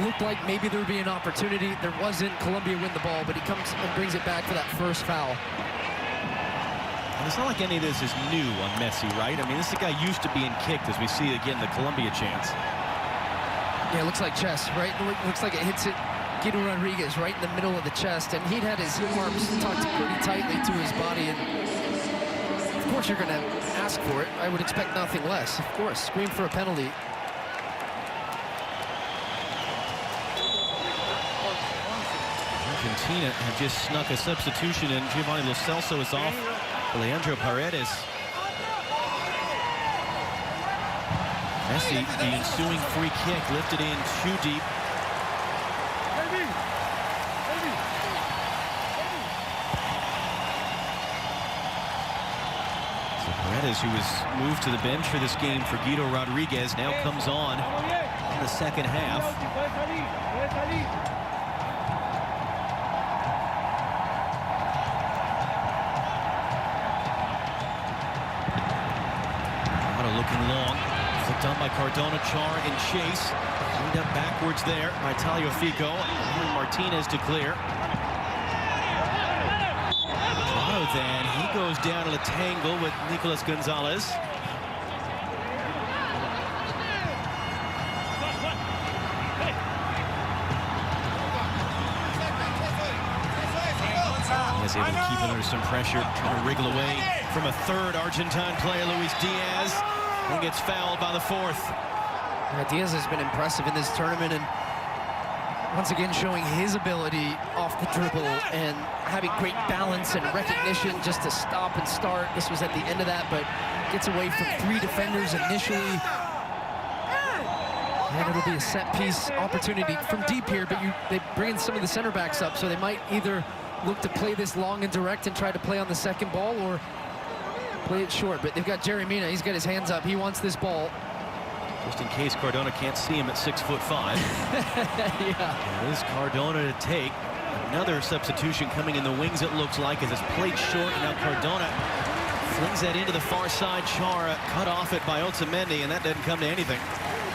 looked like maybe there would be an opportunity. There wasn't. Colombia win the ball, but he comes and brings it back for that first foul. And it's not like any of this is new on Messi, right? I mean, this is a guy used to being kicked, as we see again the Colombia chance. Yeah, it looks like chest, right? It looks like it hits it. Guido Rodriguez right in the middle of the chest, and he'd had his arms tucked pretty tightly to his body. And of course, you're going to ask for it. I would expect nothing less. Of course, scream for a penalty. Argentina have just snuck a substitution in. Giovanni Lo Celso is off. Leandro Paredes. Messi, the ensuing free kick, lifted in too deep. So Paredes, who was moved to the bench for this game for Guido Rodriguez, now comes on in the second half. Quadrado looking long. Flipped on by Cardona. Char in chase. Cleaned up backwards there by Tagliafico. Martinez to clear. Quadrado then. He goes down in a tangle with Nicolas Gonzalez. Is able to keep it under some pressure, trying to wriggle away from a third Argentine player, Luis Diaz, and gets fouled by the fourth. Diaz has been impressive in this tournament, and once again showing his ability off the dribble and having great balance and recognition just to stop and start. This was at the end of that, but gets away from 3 defenders initially. And it'll be a set-piece opportunity from deep here, but they bring in some of the center backs up, so they might either look to play this long and direct and try to play on the second ball or play it short. But they've got Jerry Mina. He's got his hands up. He wants this ball. Just in case Cardona can't see him at 6'5". Yeah. It is Cardona to take. Another substitution coming in the wings, it looks like, as it's played short. And now Cardona flings that into the far side. Chara cut off it by Otamendi, and that doesn't come to anything.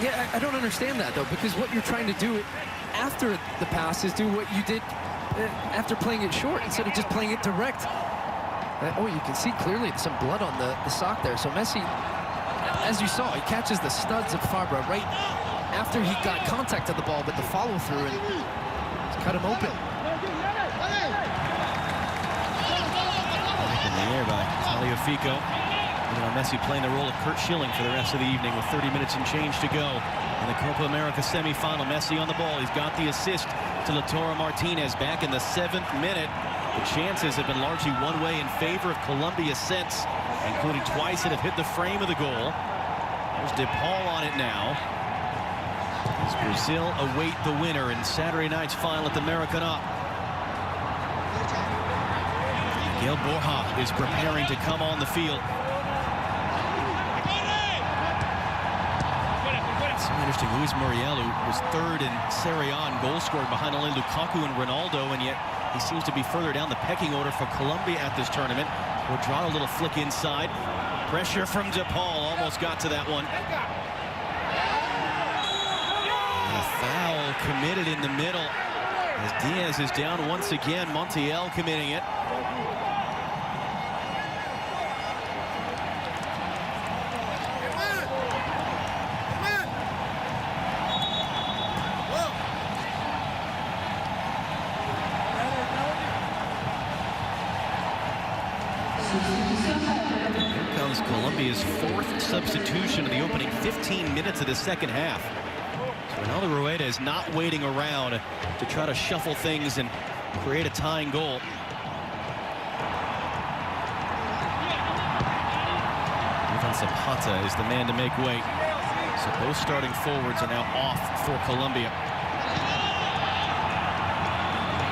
Yeah, I don't understand that, though, because what you're trying to do after the pass is do what you did after playing it short instead of just playing it direct. Oh, you can see clearly some blood on the sock there. So Messi, as you saw, he catches the studs of Fabra right after he got contact of the ball, but the follow-through and cut him open. In the air by Tagliafico. Messi playing the role of Kurt Schilling for the rest of the evening with 30 minutes and change to go. In the Copa America semifinal, Messi on the ball. He's got the assist to Lautaro Martinez back in the 7th minute. The chances have been largely one way in favor of Colombia since, including twice that have hit the frame of the goal. There's De Paul on it now. As Brazil await the winner in Saturday night's final at the Maracanã. Miguel Borja is preparing to come on the field. So interesting, Luis Muriel, who was 3rd in Serie A in goal scored behind only Lukaku and Ronaldo, and yet he seems to be further down the pecking order for Colombia at this tournament. Quadrado, a little flick inside. Pressure from De Paul, almost got to that one. And a foul committed in the middle as Diaz is down once again. Montiel committing it. Here comes Colombia's 4th substitution in the opening 15 minutes of the second half. So Ronaldo Rueda is not waiting around to try to shuffle things and create a tying goal. Ivan Zapata is the man to make way. So both starting forwards are now off for Colombia.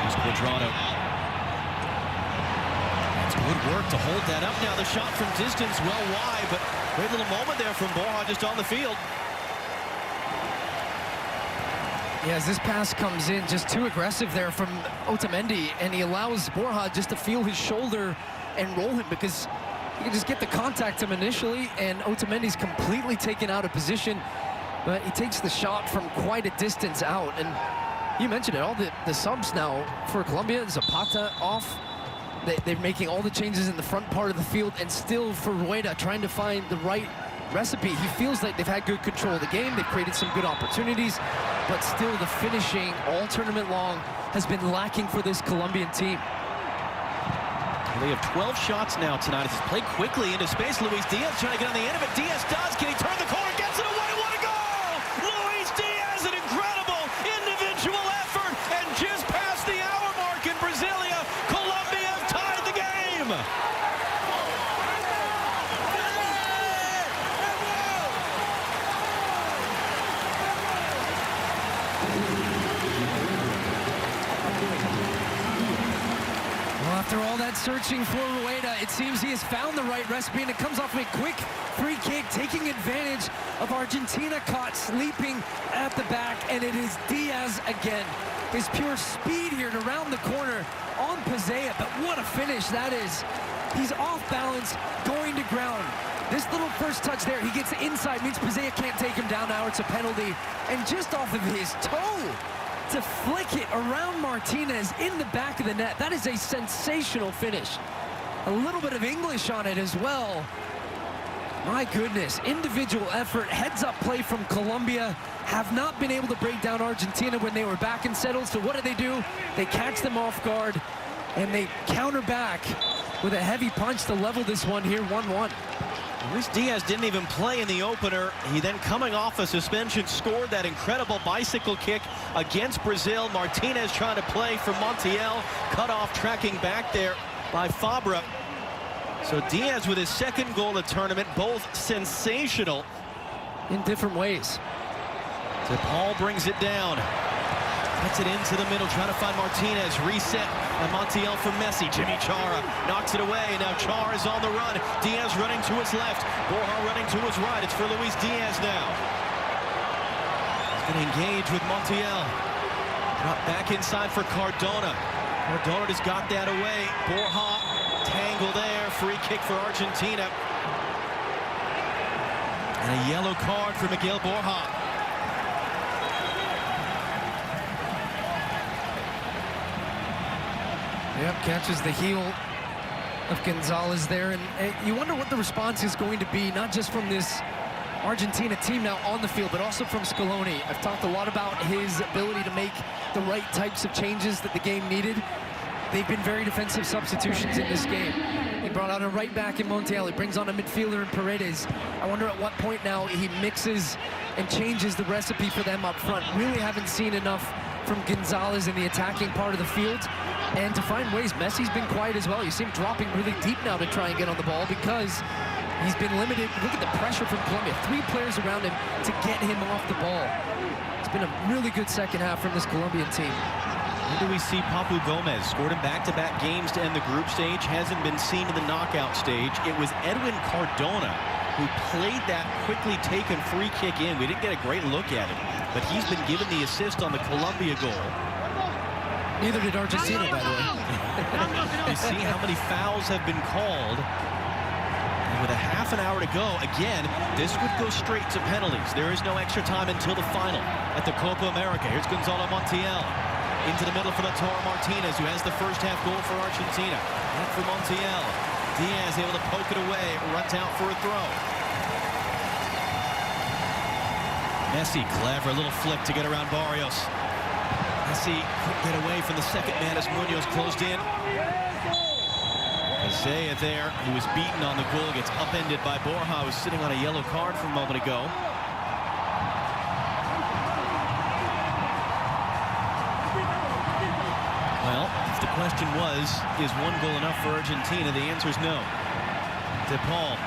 Here's Quadrado. Good work to hold that up. Now the shot from distance, well wide, but great little moment there from Borja just on the field. Yeah, as this pass comes in, just too aggressive there from Otamendi, and he allows Borja just to feel his shoulder and roll him, because you can just get the contact him initially, and Otamendi's completely taken out of position, but he takes the shot from quite a distance out. And you mentioned it, all the subs now for Colombia. Zapata off. They're making all the changes in the front part of the field, and still for Rueda trying to find the right recipe. He feels like they've had good control of the game. They've created some good opportunities, but still the finishing all tournament long has been lacking for this Colombian team. They have 12 shots now tonight. It's played quickly into space. Luis Diaz trying to get on the end of it. Diaz does. Can he turn the corner? Gets it away. What a goal! Luis Diaz, an incredible individual effort, and just past the hour mark in Brasilia, Colombia have tied the game. After all that searching for Rueda, it seems he has found the right recipe, and it comes off a quick free kick, taking advantage of Argentina caught sleeping at the back, and it is Diaz again. His pure speed here to round the corner on Pazea, but what a finish that is. He's off balance, going to ground. This little first touch there, he gets inside, means Pizea can't take him down. Now it's a penalty. And just off of his toe to flick it around Martinez in the back of the net. That is a sensational finish. A little bit of English on it as well. My goodness, individual effort, heads-up play from Colombia. Have not been able to break down Argentina when they were back and settled. So what do? They catch them off guard, and they counter back with a heavy punch to level this one here, 1-1. Luis Diaz didn't even play in the opener. He then, coming off a suspension, scored that incredible bicycle kick against Brazil. Martinez trying to play for Montiel. Cut off, tracking back there by Fabra. So Diaz with his second goal of the tournament, both sensational. In different ways. So Paul brings it down. Puts it into the middle, trying to find Martinez. Reset by Montiel for Messi. Jimmy Chara knocks it away. Now Chara is on the run. Diaz running to his left. Borja running to his right. It's for Luis Diaz now. He's going to engage with Montiel. Drop back inside for Cardona. Cardona just got that away. Borja tangle there. Free kick for Argentina. And a yellow card for Miguel Borja. Yep, catches the heel of Gonzalez there. And you wonder what the response is going to be, not just from this Argentina team now on the field, but also from Scaloni. I've talked a lot about his ability to make the right types of changes that the game needed. They've been very defensive substitutions in this game. He brought out a right back in Montiel. He brings on a midfielder in Paredes. I wonder at what point now he mixes and changes the recipe for them up front. Really haven't seen enough from Gonzalez in the attacking part of the field. And to find ways, Messi's been quiet as well. You see him dropping really deep now to try and get on the ball because he's been limited. Look at the pressure from Colombia. 3 players around him to get him off the ball. It's been a really good second half from this Colombian team. When do we see Papu Gomez? Scored in back-to-back games to end the group stage. Hasn't been seen in the knockout stage. It was Edwin Cardona who played that quickly taken free kick in. We didn't get a great look at it, but he's been given the assist on the Colombia goal. Neither did Argentina, by the way. You see how many fouls have been called. And with a half an hour to go, again, this would go straight to penalties. There is no extra time until the final at the Copa America. Here's Gonzalo Montiel. Into the middle for Lautaro Martinez, who has the first half goal for Argentina. Back for Montiel. Diaz able to poke it away, runs out for a throw. Messi, clever little flick to get around Barrios. Messi couldn't get away from the second man as Munoz closed in. Isaiah there, who was beaten on the goal, gets upended by Borja, who was sitting on a yellow card from a moment ago. Well, if the question was, is one goal enough for Argentina? The answer is no. De Paul.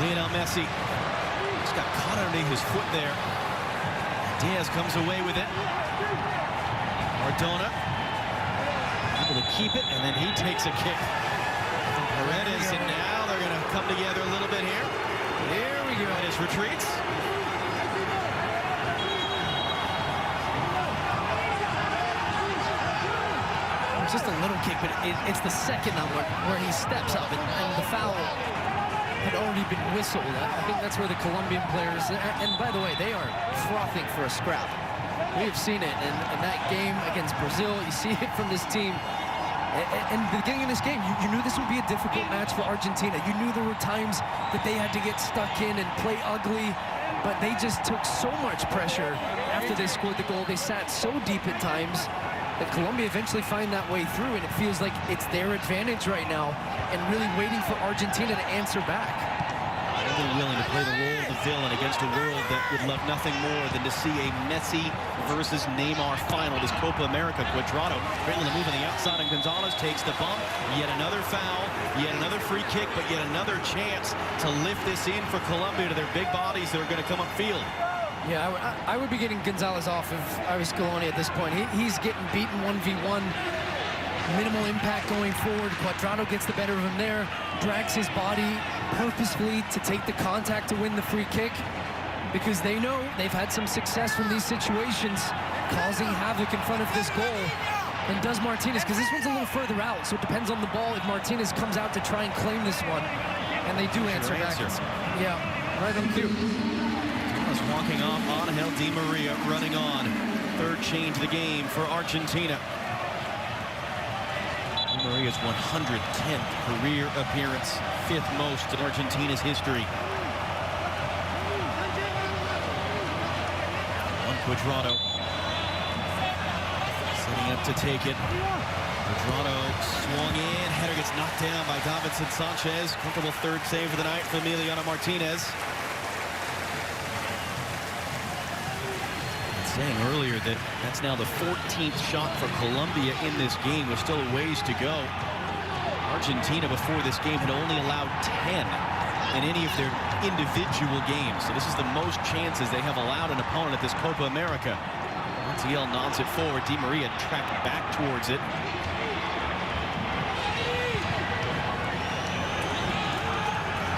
Lionel Messi just got caught underneath his foot there. Diaz comes away with it. Cardona able to keep it, and then he takes a kick from Paredes, and now they're going to come together a little bit here. Here we go. Paredes retreats. Just a little kick, but it's the second one where he steps up, and the foul had already been whistled. I think that's where the Colombian players, and by the way, they are frothing for a scrap. We have seen it in that game against Brazil. You see it from this team. And the beginning of this game, you knew this would be a difficult match for Argentina. You knew there were times that they had to get stuck in and play ugly, but they just took so much pressure after they scored the goal. They sat so deep at times that Colombia eventually find that way through, and it feels like it's their advantage right now, and really waiting for Argentina to answer back. They're willing to play the role of the villain against a world that would love nothing more than to see a Messi versus Neymar final. This Copa America. Cuadrado, great little move on the outside, and Gonzalez takes the bump. Yet another foul, yet another free kick, but yet another chance to lift this in for Colombia to their big bodies that are going to come upfield. Yeah, I would be getting Gonzalez off if I was Scaloni at this point. He's getting beaten 1v1. Minimal impact going forward. Cuadrado gets the better of him there. Drags his body purposefully to take the contact to win the free kick, because they know they've had some success from these situations, causing havoc in front of this goal. And does Martinez, because this one's a little further out, so it depends on the ball if Martinez comes out to try and claim this one. And they do answer back. Yeah, right on cue. Thomas walking off. Angel Di Maria running on. Third change of the game for Argentina. Di Maria's 110th career appearance, 5th most in Argentina's history. Cuadrado setting up to take it. Cuadrado swung in. Header gets knocked down by Davinson Sanchez. Comfortable third save of the night for Emiliano Martinez. Saying earlier that that's now the 14th shot for Colombia in this game, with still a ways to go. Argentina before this game had only allowed 10 in any of their individual games. So this is the most chances they have allowed an opponent at this Copa America. Montiel nods it forward. Di Maria tracked back towards it.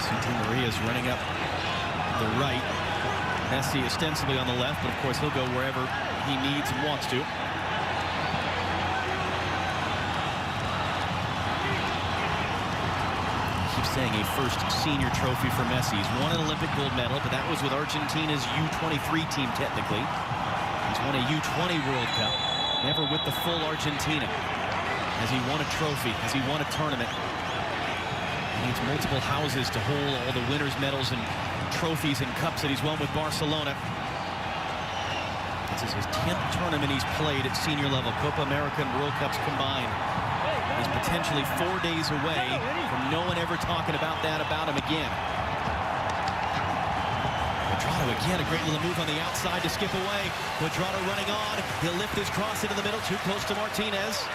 See Di Maria's running up the right. Messi ostensibly on the left, but of course he'll go wherever he needs and wants to. Saying a first senior trophy for Messi. He's won an Olympic gold medal, but that was with Argentina's U23 team technically. He's won a U20 World Cup, never with the full Argentina. Has he won a trophy? Has he won a tournament? He needs multiple houses to hold all the winners' medals and trophies and cups that he's won with Barcelona. This is his 10th tournament he's played at senior level, Copa America and World Cups combined. He's potentially 4 days away from no one ever talking about that about him again. Cuadrado again, a great little move on the outside to skip away. Cuadrado running on. He'll lift his cross into the middle, too close to Martinez.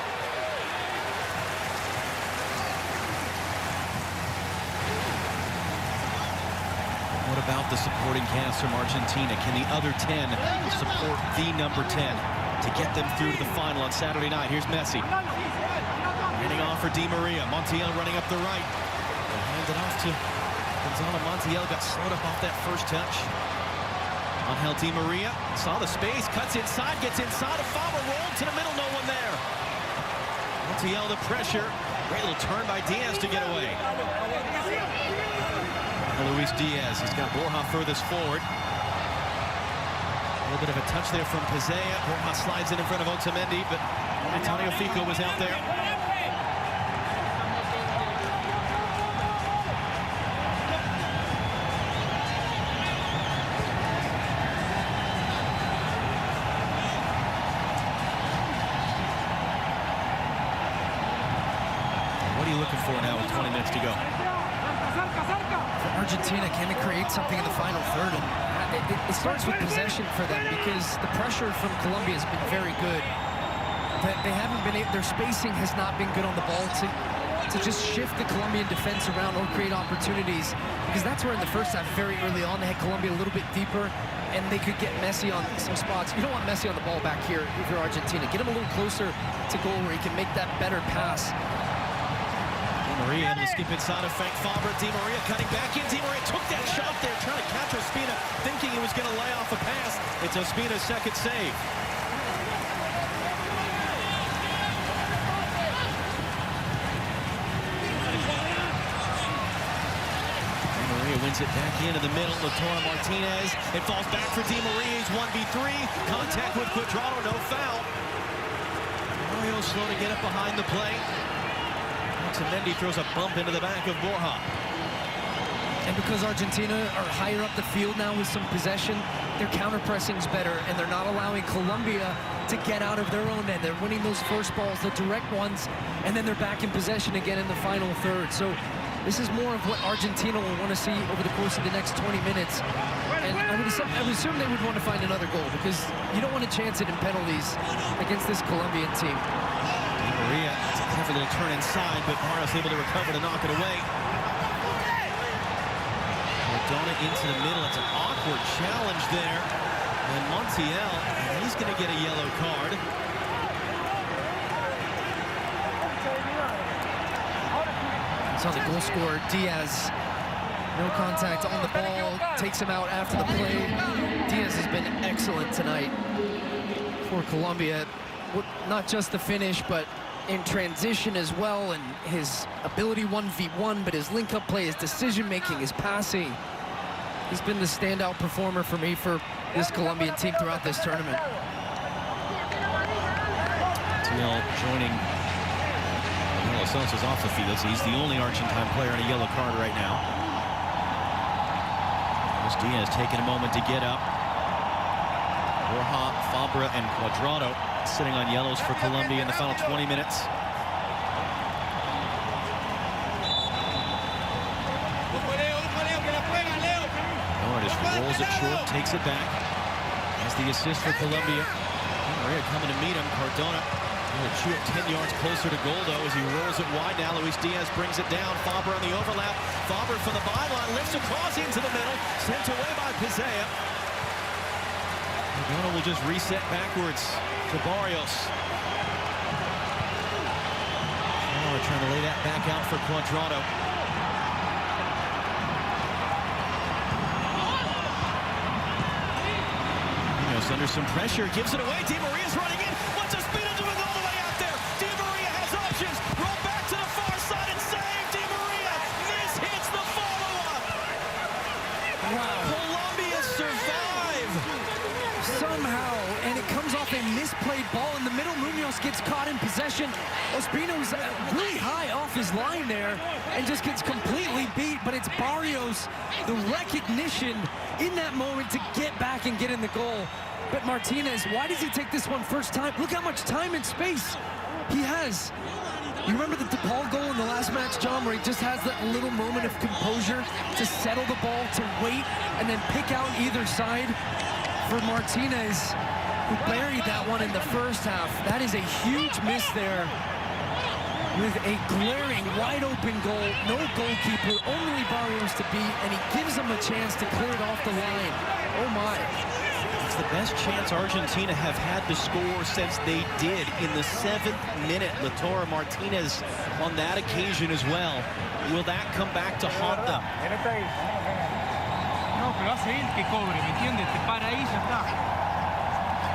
What about the supporting cast from Argentina? Can the other 10 support the number 10 to get them through to the final on Saturday night? Here's Messi. Handing off for Di Maria. Montiel running up the right. Hand it off to Gonzalo. Montiel got slowed up off that first touch. Angel Di Maria saw the space, cuts inside, gets inside. A foul roll to the middle, no one there. Montiel the pressure. Great little turn by Diaz to get away. Luis Diaz, he's got Borja furthest forward. A little bit of a touch there from Pizea. Borja slides in front of Otamendi, but Antonio Fico was out there. What are you looking for now with 20 minutes to go? For Argentina, can they create something in the final third? And it starts with possession for them, because the pressure from Colombia has been very good. They haven't been able, their spacing has not been good on the ball to just shift the Colombian defense around or create opportunities, because that's where in the first half, very early on, they had Colombia a little bit deeper and they could get Messi on some spots. You don't want Messi on the ball back here if you're Argentina. Get him a little closer to goal where he can make that better pass. Maria able to skip inside of Frank Faber. Di Maria cutting back in. Di Maria took that shot there, trying to catch Ospina, thinking he was going to lay off a pass. It's Ospina's second save. Di Maria wins it back into the middle. Lautaro Martinez. It falls back for Di Maria. He's 1v3. Contact with Cuadrado, no foul. Mario slow to get up behind the play. Otamendi throws a bump into the back of Borja. And because Argentina are higher up the field now with some possession, their counter-pressing's better, and they're not allowing Colombia to get out of their own end. They're winning those first balls, the direct ones, and then they're back in possession again in the final third. So this is more of what Argentina will want to see over the course of the next 20 minutes. And I would assume they would want to find another goal, because you don't want to chance it in penalties against this Colombian team. Maria have a little turn inside, but Barra's able to recover to knock it away. Maradona into the middle. It's an awkward challenge there. And Montiel, he's going to get a yellow card. It's on the goal scorer, Diaz. No contact on the ball, takes him out after the play. Diaz has been excellent tonight for Colombia. Not just the finish, but in transition as well, and his ability 1v1, but his link-up play, his decision-making, his passing. He's been the standout performer for me for this Colombian team throughout this tournament. TL joining Santos off the field. He's the only Argentine player in a yellow card right now. Diaz taking a moment to get up. Borja, Fabra, and Cuadrado sitting on yellows for Colombia in the final 20 minutes. Just rolls it short, takes it back. That's the assist for Colombia. Maria coming to meet him. Cardona will chew it 10 yards closer to goal, though, as he rolls it wide now. Luis Diaz brings it down. Fabra on the overlap. Fabra from the byline lifts across into the middle. Sent away by Pizea. Cardona will just reset backwards to Barrios. Oh, trying to lay that back out for Cuadrado. Under some pressure, gives it away. Di Maria's running in. Wants a spin into it all the way out there. Di Maria has options. Roll back to the far side and save. Di Maria hits the follow-up. Wow. Colombia survive. Somehow, and it comes off a misplayed ball in the middle. Munoz gets caught in possession. Ospino's really high off his line there and just gets completely beat, but it's Barrios, the recognition in that moment to get back and get in the goal. But Martinez, why does he take this one first time? Look how much time and space he has. You remember the DePaul goal in the last match, John, where he just has that little moment of composure to settle the ball, to wait, and then pick out either side. For Martinez, who buried that one in the first half, that is a huge miss there. With a glaring, wide-open goal, no goalkeeper, only Barrios to beat, and he gives him a chance to clear it off the line. Oh, my. It's the best chance Argentina have had to score since they did in the 7th minute. Lautaro Martinez on that occasion as well. Will that come back to haunt them?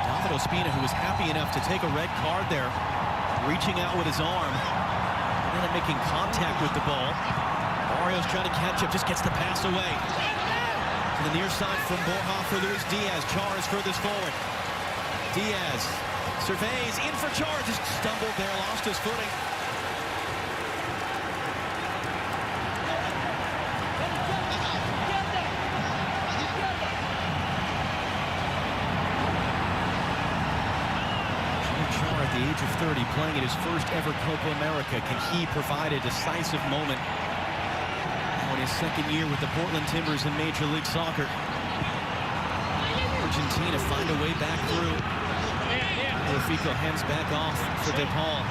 David Ospina, who was happy enough to take a red card there, reaching out with his arm, and then making contact with the ball. Barrios trying to catch up, just gets the pass away. To the near side from Borja for Luis Diaz. Char is furthest forward. Diaz surveys, in for Char, just stumbled there, lost his footing. Char at the age of 30, playing in his first ever Copa America. Can he provide a decisive moment in his second year with the Portland Timbers in Major League Soccer? Argentina find a way back through. Fico hands back off for DePaul.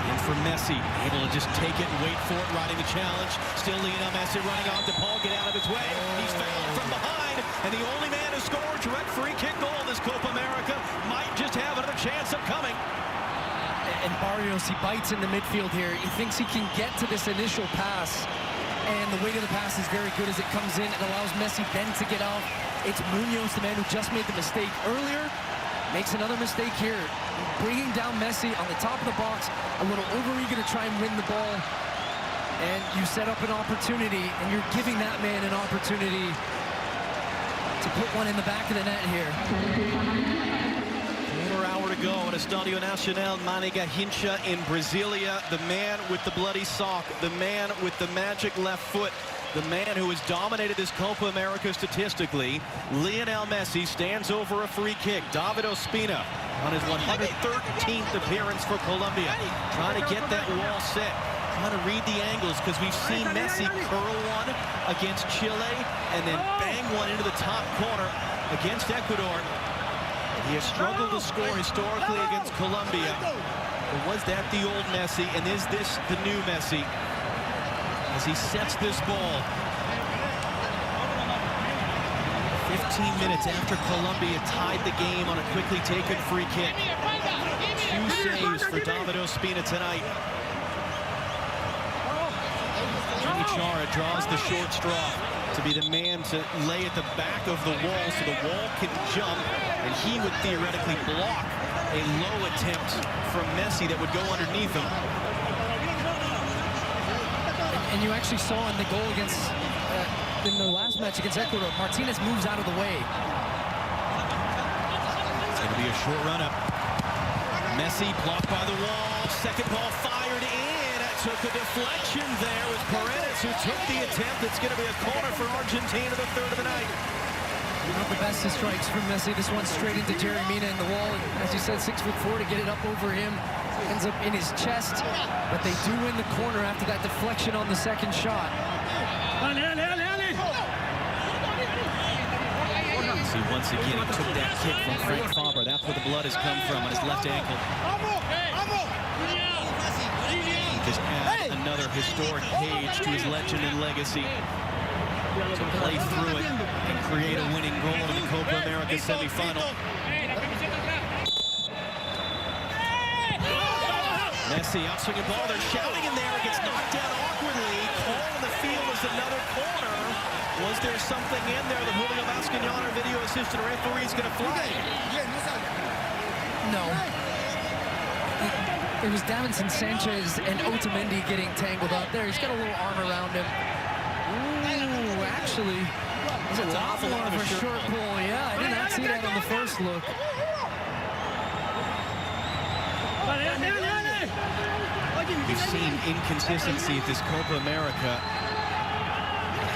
In for Messi, able to just take it and wait for it, riding the challenge. Still Lionel Messi running on. DePaul, get out of his way. He's fouled from behind, and the only man to score a direct free kick goal in this Copa America might just have another chance of coming. And Barrios, he bites in the midfield here. He thinks he can get to this initial pass, and the weight of the pass is very good as it comes in. It allows Messi then to get off. It's Munoz, the man who just made the mistake earlier, makes another mistake here, bringing down Messi on the top of the box, a little overeager to try and win the ball. And you set up an opportunity, and you're giving that man an opportunity to put one in the back of the net here. Hour to go at Estadio Nacional Mané Garrincha in Brasilia. The man with the bloody sock, the man with the magic left foot, the man who has dominated this Copa America statistically, Lionel Messi, stands over a free kick. David Ospina on his 113th appearance for Colombia, trying to get that wall set, trying to read the angles, because we've seen Messi curl one against Chile and then bang one into the top corner against Ecuador. He has struggled to score historically against Colombia. But was that the old Messi, and is this the new Messi? As he sets this ball. 15 minutes after Colombia tied the game on a quickly taken free kick. 2 saves for David Ospina tonight. Jimmy Chara draws the short straw to be the man to lay at the back of the wall so the wall can jump, and he would theoretically block a low attempt from Messi that would go underneath him. And you actually saw in the goal against, in the last match against Ecuador, Martinez moves out of the way. It's going to be a short run-up. Messi blocked by the wall. Second ball fired in. Took a deflection there with Paredes, who took the attempt. It's going to be a corner for Argentina, the third of the night. Not the best of strikes from Messi. This one straight into Jerry Mina in the wall. And as you said, 6'4" to get it up over him. Ends up in his chest. But they do win the corner after that deflection on the second shot. See, once again, he took that kick from Frank Faber. That's where the blood has come from on his left ankle. Just add another historic page to his legend and legacy. To play through it and create a winning goal in the Copa America semifinal. Messi outswinging ball. They're shouting in there. It gets knocked down awkwardly. Call in the field is another corner. Was there something in there that Julio Mascañón, our video assistant referee, is going to flag? No. It was Davinson Sanchez and Otamendi getting tangled up there. He's got a little arm around him. Ooh, actually, it's a lot more of a short pull. Yeah, I did not see that on the first look. We've seen inconsistency at this Copa America.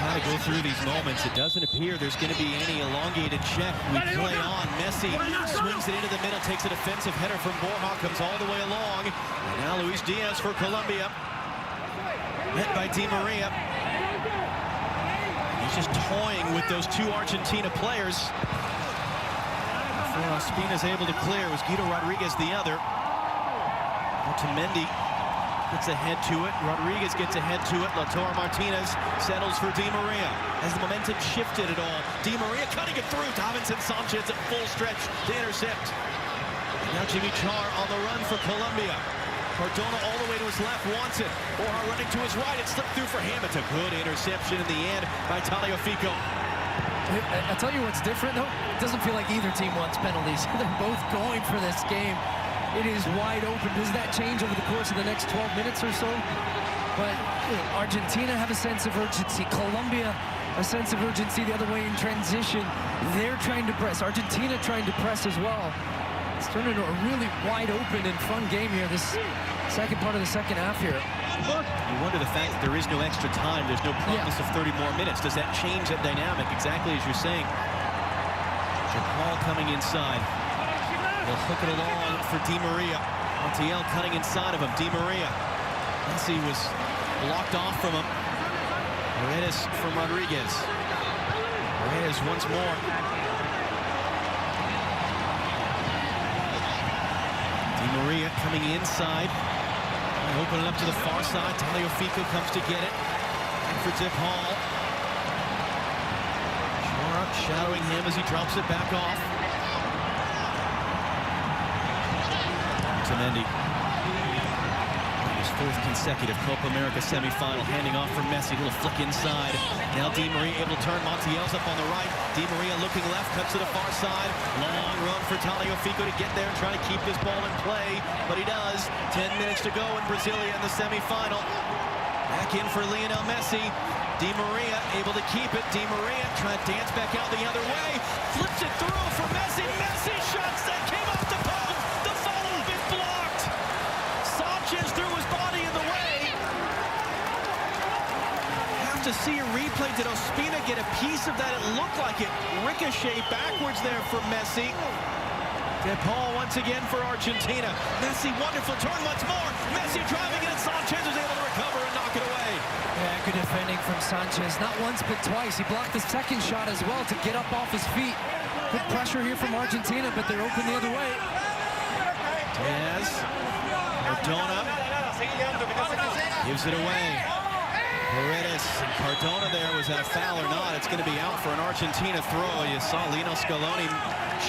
How to go through these moments. It doesn't appear there's going to be any elongated check. We play on. Messi swings it into the middle, takes a defensive header from Borja, comes all the way along. And now Luis Diaz for Colombia. Met by Di Maria. He's just toying with those two Argentina players. Before Ospina's able to clear, was Guido Rodriguez the other. Otamendi gets ahead to it. Rodriguez gets ahead to it. Lautaro Martinez settles for Di Maria. Has the momentum shifted at all? Di Maria cutting it through. Davinson Sanchez at full stretch to intercept. And now Jimmy Char on the run for Colombia. Cardona all the way to his left, wants it. Borja running to his right. It slipped through for him. It's a good interception in the end by Tagliafico. I'll tell you what's different, though. It doesn't feel like either team wants penalties. They're both going for this game. It is wide open. Does that change over the course of the next 12 minutes or so? But Argentina have a sense of urgency. Colombia, a sense of urgency the other way in transition. They're trying to press. Argentina trying to press as well. It's turned into a really wide open and fun game here, this second part of the second half here. You wonder the fact that there is no extra time. There's no promise of 30 more minutes. Does that change that dynamic? Exactly as you're saying. Paul coming inside. They'll hook it along for Di Maria. Montiel cutting inside of him. Di Maria. Messi was blocked off from him. Paredes from Rodriguez. Paredes once more. Di Maria coming inside. Open it up to the far side. Tagliafico comes to get it. And for Tip Hall. Chara shadowing him as he drops it back off. Otamendi, his fourth consecutive Copa America semifinal, handing off for Messi, little flick inside. Now Di Maria able to turn. Montiel's up on the right. Di Maria looking left, cuts to the far side. Long run for Tagliafico to get there and try to keep this ball in play, but he does. 10 minutes to go in Brasilia in the semifinal. Back in for Lionel Messi. Di Maria able to keep it. Di Maria trying to dance back out the other way. Flips it through for Messi. Messi shots that came off the post. Threw his body in the way. Have to see a replay. Did Ospina get a piece of that? It looked like it ricocheted backwards there for Messi. De Paul once again for Argentina. Messi, wonderful turn once more. Messi driving it, and Sanchez was able to recover and knock it away. Yeah, good defending from Sanchez. Not once, but twice. He blocked the second shot as well to get up off his feet. Good pressure here from Argentina, but they're open the other way. Diaz. Cardona gives it away. Paredes and Cardona there. Was that a foul or not? It's going to be out for an Argentina throw. You saw Lionel Scaloni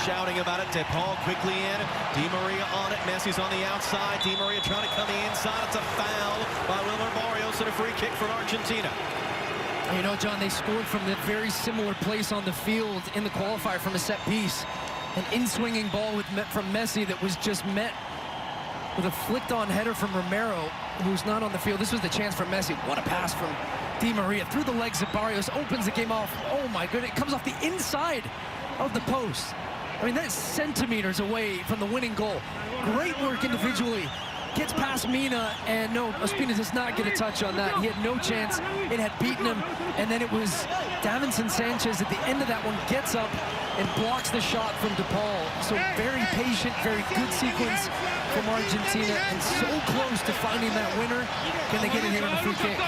shouting about it. De Paul quickly in. Di Maria on it. Messi's on the outside. Di Maria trying to come inside. It's a foul by Wilmer Barrios and a free kick for Argentina. You know, John, they scored from the very similar place on the field in the qualifier from a set piece. An in-swinging ball from Messi that was just met with a flicked-on header from Romero, who's not on the field. This was the chance for Messi. What a pass from Di Maria. Through the legs of Barrios, opens the game off. Oh, my goodness. It comes off the inside of the post. I mean, that's centimeters away from the winning goal. Great work individually. Gets past Mina, and no, Ospina does not get a touch on that. He had no chance. It had beaten him, and then it was Davinson Sanchez at the end of that one gets up and blocks the shot from DePaul. So very patient, very good sequence from Argentina, and so close to finding that winner. Can they get it here on a free kick?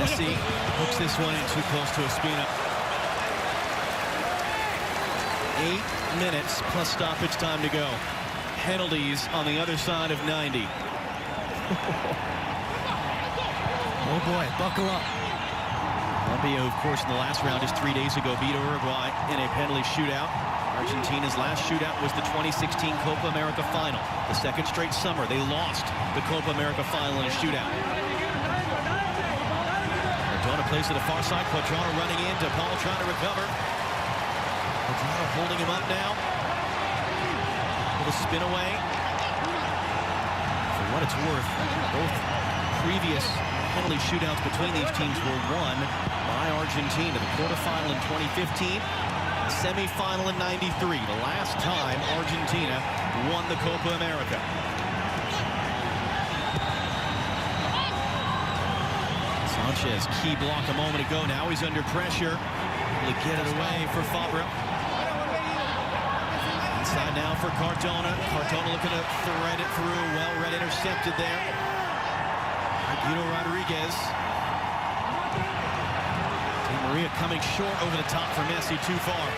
Messi hooks this one in too close to Ospina. 8 minutes plus stoppage time to go. Penalties on the other side of 90. Oh boy, buckle up. Colombia, of course, in the last round just 3 days ago beat Uruguay in a penalty shootout. Argentina's last shootout was the 2016 Copa America final. The second straight summer, they lost the Copa America final in a shootout. Quadrado plays to the far side. Quadrado running in. DePaul trying to recover. Quadrado holding him up now. Little spin away. For what it's worth, both previous penalty shootouts between these teams were won by Argentina. The quarterfinal in 2015, the semifinal in 93. The last time Argentina won the Copa America. Sanchez, key block a moment ago. Now he's under pressure. Able to get it away for Fabra. Inside now for Cardona. Cardona looking to thread it through. Well read, intercepted there. Guido Rodriguez. Di Maria coming short over the top for Messi, too far.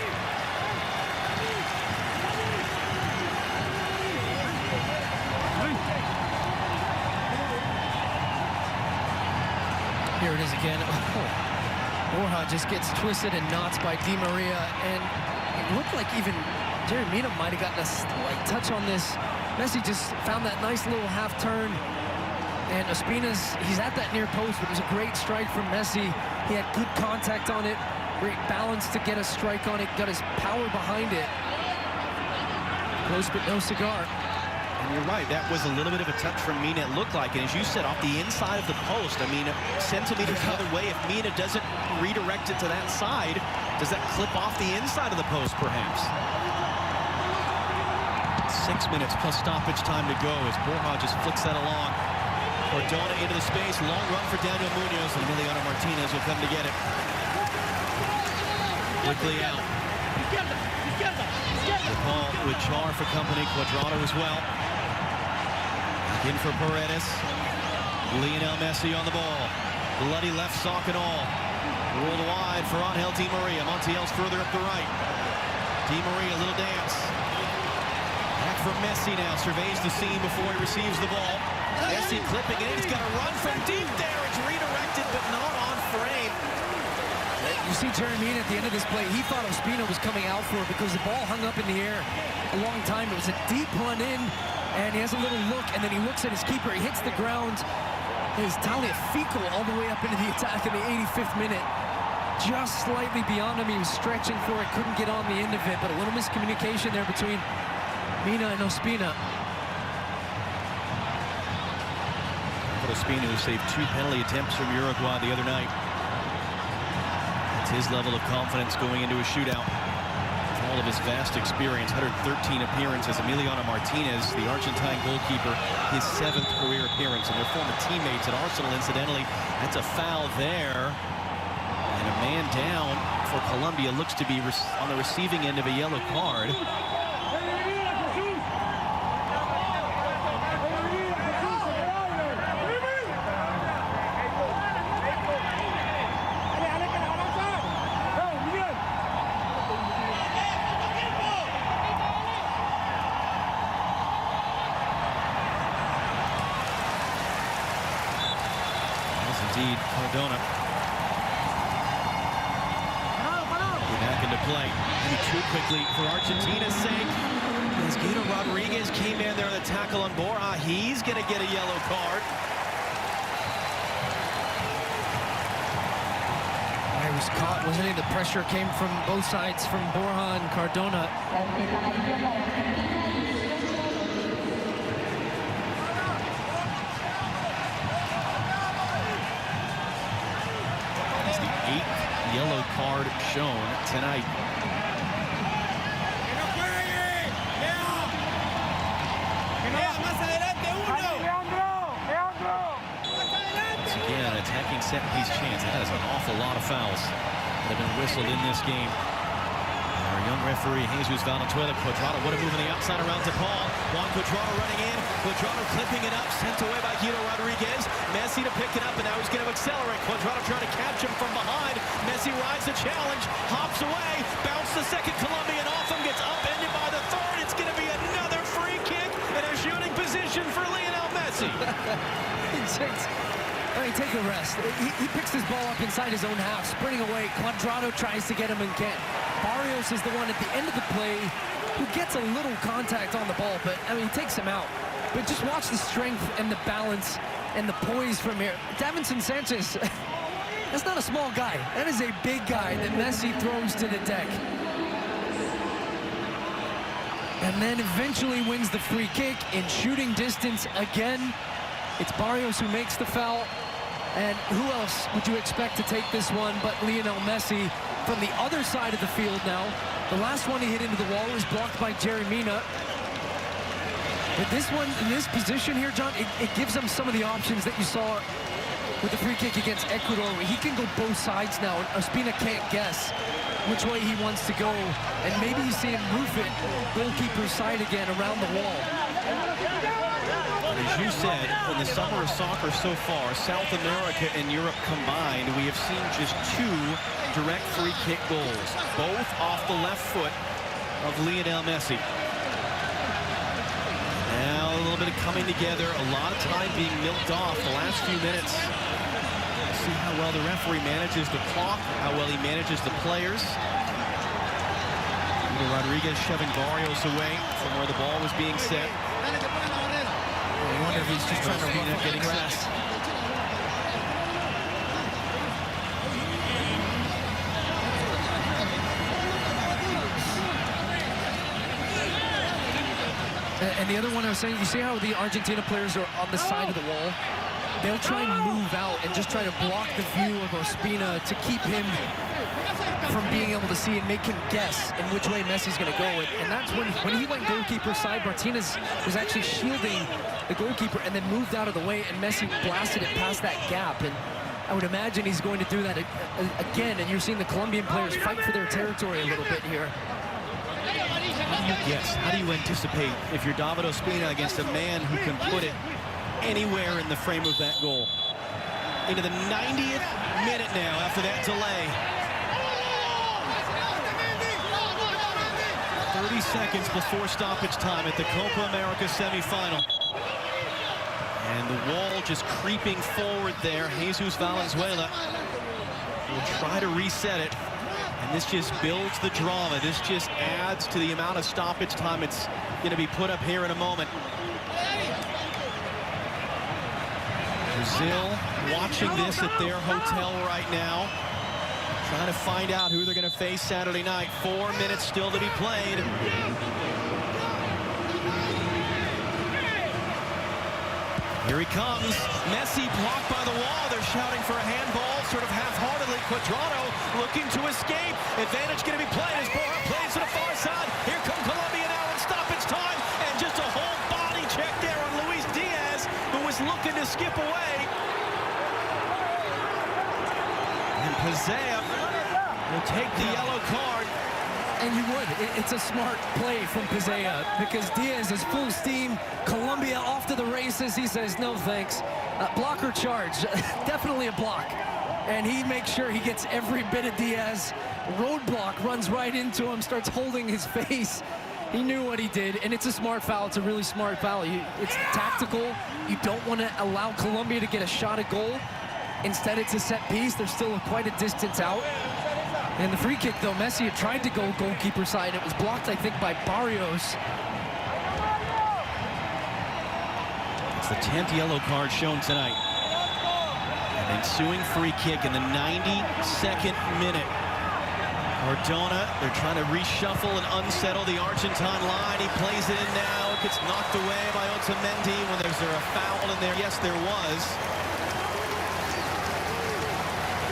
Here it is again. Oh. Borja just gets twisted and knots by Di Maria, and it looked like even Jerry Mina might have gotten a slight touch on this. Messi just found that nice little half turn, and Ospina's, he's at that near post, but it was a great strike from Messi. He had good contact on it, great balance to get a strike on it, got his power behind it. Close but no cigar. And you're right, that was a little bit of a touch from Mina, it looked like. And as you said, off the inside of the post, I mean, centimeters the other way. If Mina doesn't redirect it to that side, does that clip off the inside of the post, perhaps? 6 minutes plus stoppage time to go as Borja just flicks that along. Cardona into the space, long run for Daniel Munoz, and Emiliano Martinez will come to get it. Quickly out. DePaul with Char for company, Quadrado as well. In for Paredes. Lionel Messi on the ball. Bloody left sock and all. Rolled wide for Angel Di Maria. Montiel's further up the right. Di Maria, little dance. Back from Messi now. Surveys the scene before he receives the ball. Messi clipping it. He's got a run from deep there. It's redirected, but not on frame. You see Jerry Mina at the end of this play. He thought Ospina was coming out for it because the ball hung up in the air a long time. It was a deep run in, and he has a little look, and then he looks at his keeper. He hits the ground. His Taliafico all the way up into the attack in the 85th minute. Just slightly beyond him. He was stretching for it, couldn't get on the end of it, but a little miscommunication there between Mina and Ospina. But Ospina, who saved 2 penalty attempts from Uruguay the other night. His level of confidence going into a shootout. All of his vast experience, 113 appearances. Emiliano Martinez, the Argentine goalkeeper, his 7th career appearance, and their former teammates at Arsenal, incidentally. That's a foul there. And a man down for Colombia, looks to be on the receiving end of a yellow card. Indeed, Cardona. Back into play. Maybe too quickly for Argentina's sake. As Guido Rodriguez came in there on the tackle on Borja, he's going to get a yellow card. I was caught, wasn't he? The pressure came from both sides, from Borja and Cardona. It's the 8th yellow card shown tonight. Again, an attacking set-piece chance. That is an awful lot of fouls that have been whistled in this game. Our young referee, Jesus Valenzuela. Cuadrado, what a move on the outside around to Paul. Juan Cuadrado running in. Cuadrado clipping it up, sent away by Guido Rodriguez. Messi to pick it up, and now he's going to accelerate. Cuadrado trying to catch him from behind. Messi rides the challenge, hops away, bounce the second Colombian off him, gets upended by the third. It's going to be another free kick and a shooting position for Lionel Messi. I mean, take a rest. He picks his ball up inside his own half, sprinting away. Cuadrado tries to get him and can't. Barrios is the one at the end of the play who gets a little contact on the ball, but, I mean, he takes him out. But just watch the strength and the balance and the poise from here. Davinson Sanchez, that's not a small guy. That is a big guy that Messi throws to the deck. And then eventually wins the free kick in shooting distance again. It's Barrios who makes the foul. And who else would you expect to take this one but Lionel Messi from the other side of the field now? The last one he hit into the wall was blocked by Jerry Mina. But this one, in this position here, John, it gives him some of the options that you saw with the free kick against Ecuador. He can go both sides now. Ospina can't guess which way he wants to go. And maybe you see him roof it goalkeeper's side again around the wall. As you said, in the summer of soccer so far, South America and Europe combined, we have seen just 2 direct free kick goals, both off the left foot of Lionel Messi. Now a little bit of coming together, a lot of time being milked off the last few minutes. We'll see how well the referee manages the clock, how well he manages the players. Rodriguez shoving Barrios away from where the ball was being set. I wonder if he's just trying to run up getting grass. And the other one I was saying, you see how the Argentina players are on the side of the wall? They'll try and move out and just try to block the view of Ospina to keep him from being able to see and make him guess in which way Messi's going to go. And that's when he went goalkeeper side, Martinez was actually shielding the goalkeeper and then moved out of the way, and Messi blasted it past that gap. And I would imagine he's going to do that again. And you're seeing the Colombian players fight for their territory a little bit here. How do you guess? How do you anticipate if you're David Ospina against a man who can put it anywhere in the frame of that goal? Into the 90th minute now after that delay. 30 seconds before stoppage time at the Copa America semifinal. And the wall just creeping forward there. Jesus Valenzuela will try to reset it. And this just builds the drama. This just adds to the amount of stoppage time it's going to be put up here in a moment. Brazil watching this at their hotel right now, trying to find out who they're going to face Saturday night. 4 minutes still to be played. Here he comes. Messi blocked by the wall. They're shouting for a handball, sort of half-heartedly. Cuadrado looking to escape. Advantage going to be played as Borja plays to the far side. Here come Colombia now in stoppage time. And just a whole body check there on Luis Diaz, who was looking to skip away. And Pizea will take the yellow card. And you would. It's a smart play from Pizea because Diaz is full steam. Colombia off to the races. He says, no thanks. Blocker charge. Definitely a block. And he makes sure he gets every bit of Diaz. Roadblock, runs right into him, starts holding his face. He knew what he did, and it's a smart foul. It's a really smart foul. It's tactical. You don't want to allow Colombia to get a shot at goal. Instead, it's a set piece. They're still quite a distance out. And the free kick, though, Messi had tried to go goalkeeper side. It was blocked, I think, by Barrios. It's the 10th yellow card shown tonight. And An ensuing free kick in the 92nd minute. Cardona, they're trying to reshuffle and unsettle the Argentine line. He plays it in now. It gets knocked away by Otamendi. When there's there a foul in there? Yes, there was.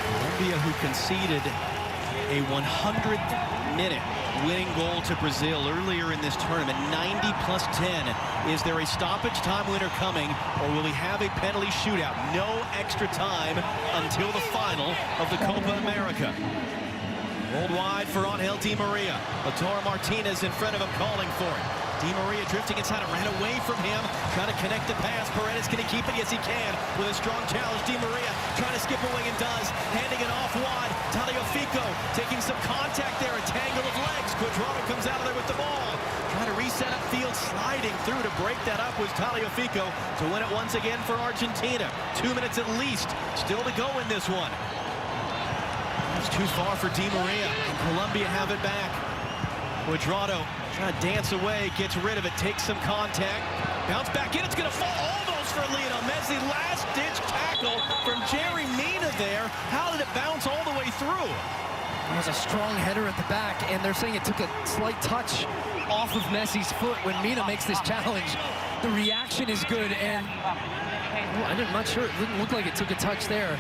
Colombia, who conceded a 100th-minute winning goal to Brazil earlier in this tournament, 90 plus 10. Is there a stoppage time winner coming, or will we have a penalty shootout? No extra time until the final of the Copa America. Rolled wide for Angel Di Maria. Lautaro Martinez in front of him calling for it. Di Maria drifting inside, it ran away from him, trying to connect the pass. Paredes can he keep it? Yes, he can. With a strong challenge, Di Maria trying to skip away and does. Handing it off wide. Tagliafico taking some contact there, a tangle of legs. Cuadrado comes out of there with the ball. Trying to reset up field, sliding through to break that up was Tagliafico to win it once again for Argentina. 2 minutes at least still to go in this one. It's too far for Di Maria, and Colombia have it back. Cuadrado trying to dance away, gets rid of it, takes some contact, bounce back in, it's going to fall almost for Lionel Messi. Last-ditch tackle from Jerry Mina there. How did it bounce all the way through? It was a strong header at the back, and they're saying it took a slight touch off of Messi's foot when Mina makes this challenge. The reaction is good, and I'm not sure. It didn't look like it took a touch there.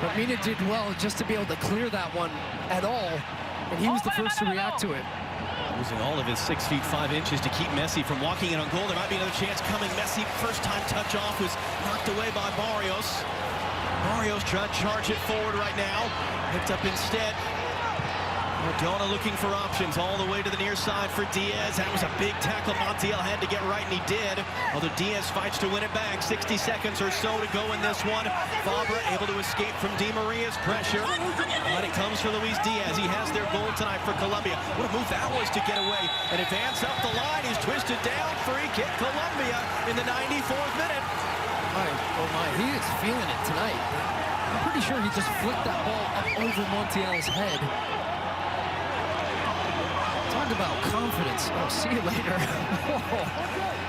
But Mina did well just to be able to clear that one at all, and he was the first to react to it. Using all of his 6 feet 5 inches to keep Messi from walking in on goal. There might be another chance coming. Messi, first time touch off, was knocked away by Barrios. Barrios trying to charge it forward right now. Picked up instead. Cardona looking for options all the way to the near side for Diaz. That was a big tackle Montiel had to get right, and he did. Although Diaz fights to win it back. 60 seconds or so to go in this one. Fabra able to escape from Di Maria's pressure. But it comes for Luis Diaz. He has their goal tonight for Colombia. What a move that was to get away. And advance up the line. He's twisted down. Free kick Colombia in the 94th minute. Oh my, he is feeling it tonight. I'm pretty sure he just flicked that ball up over Montiel's head. Talk about confidence. Oh, see you later.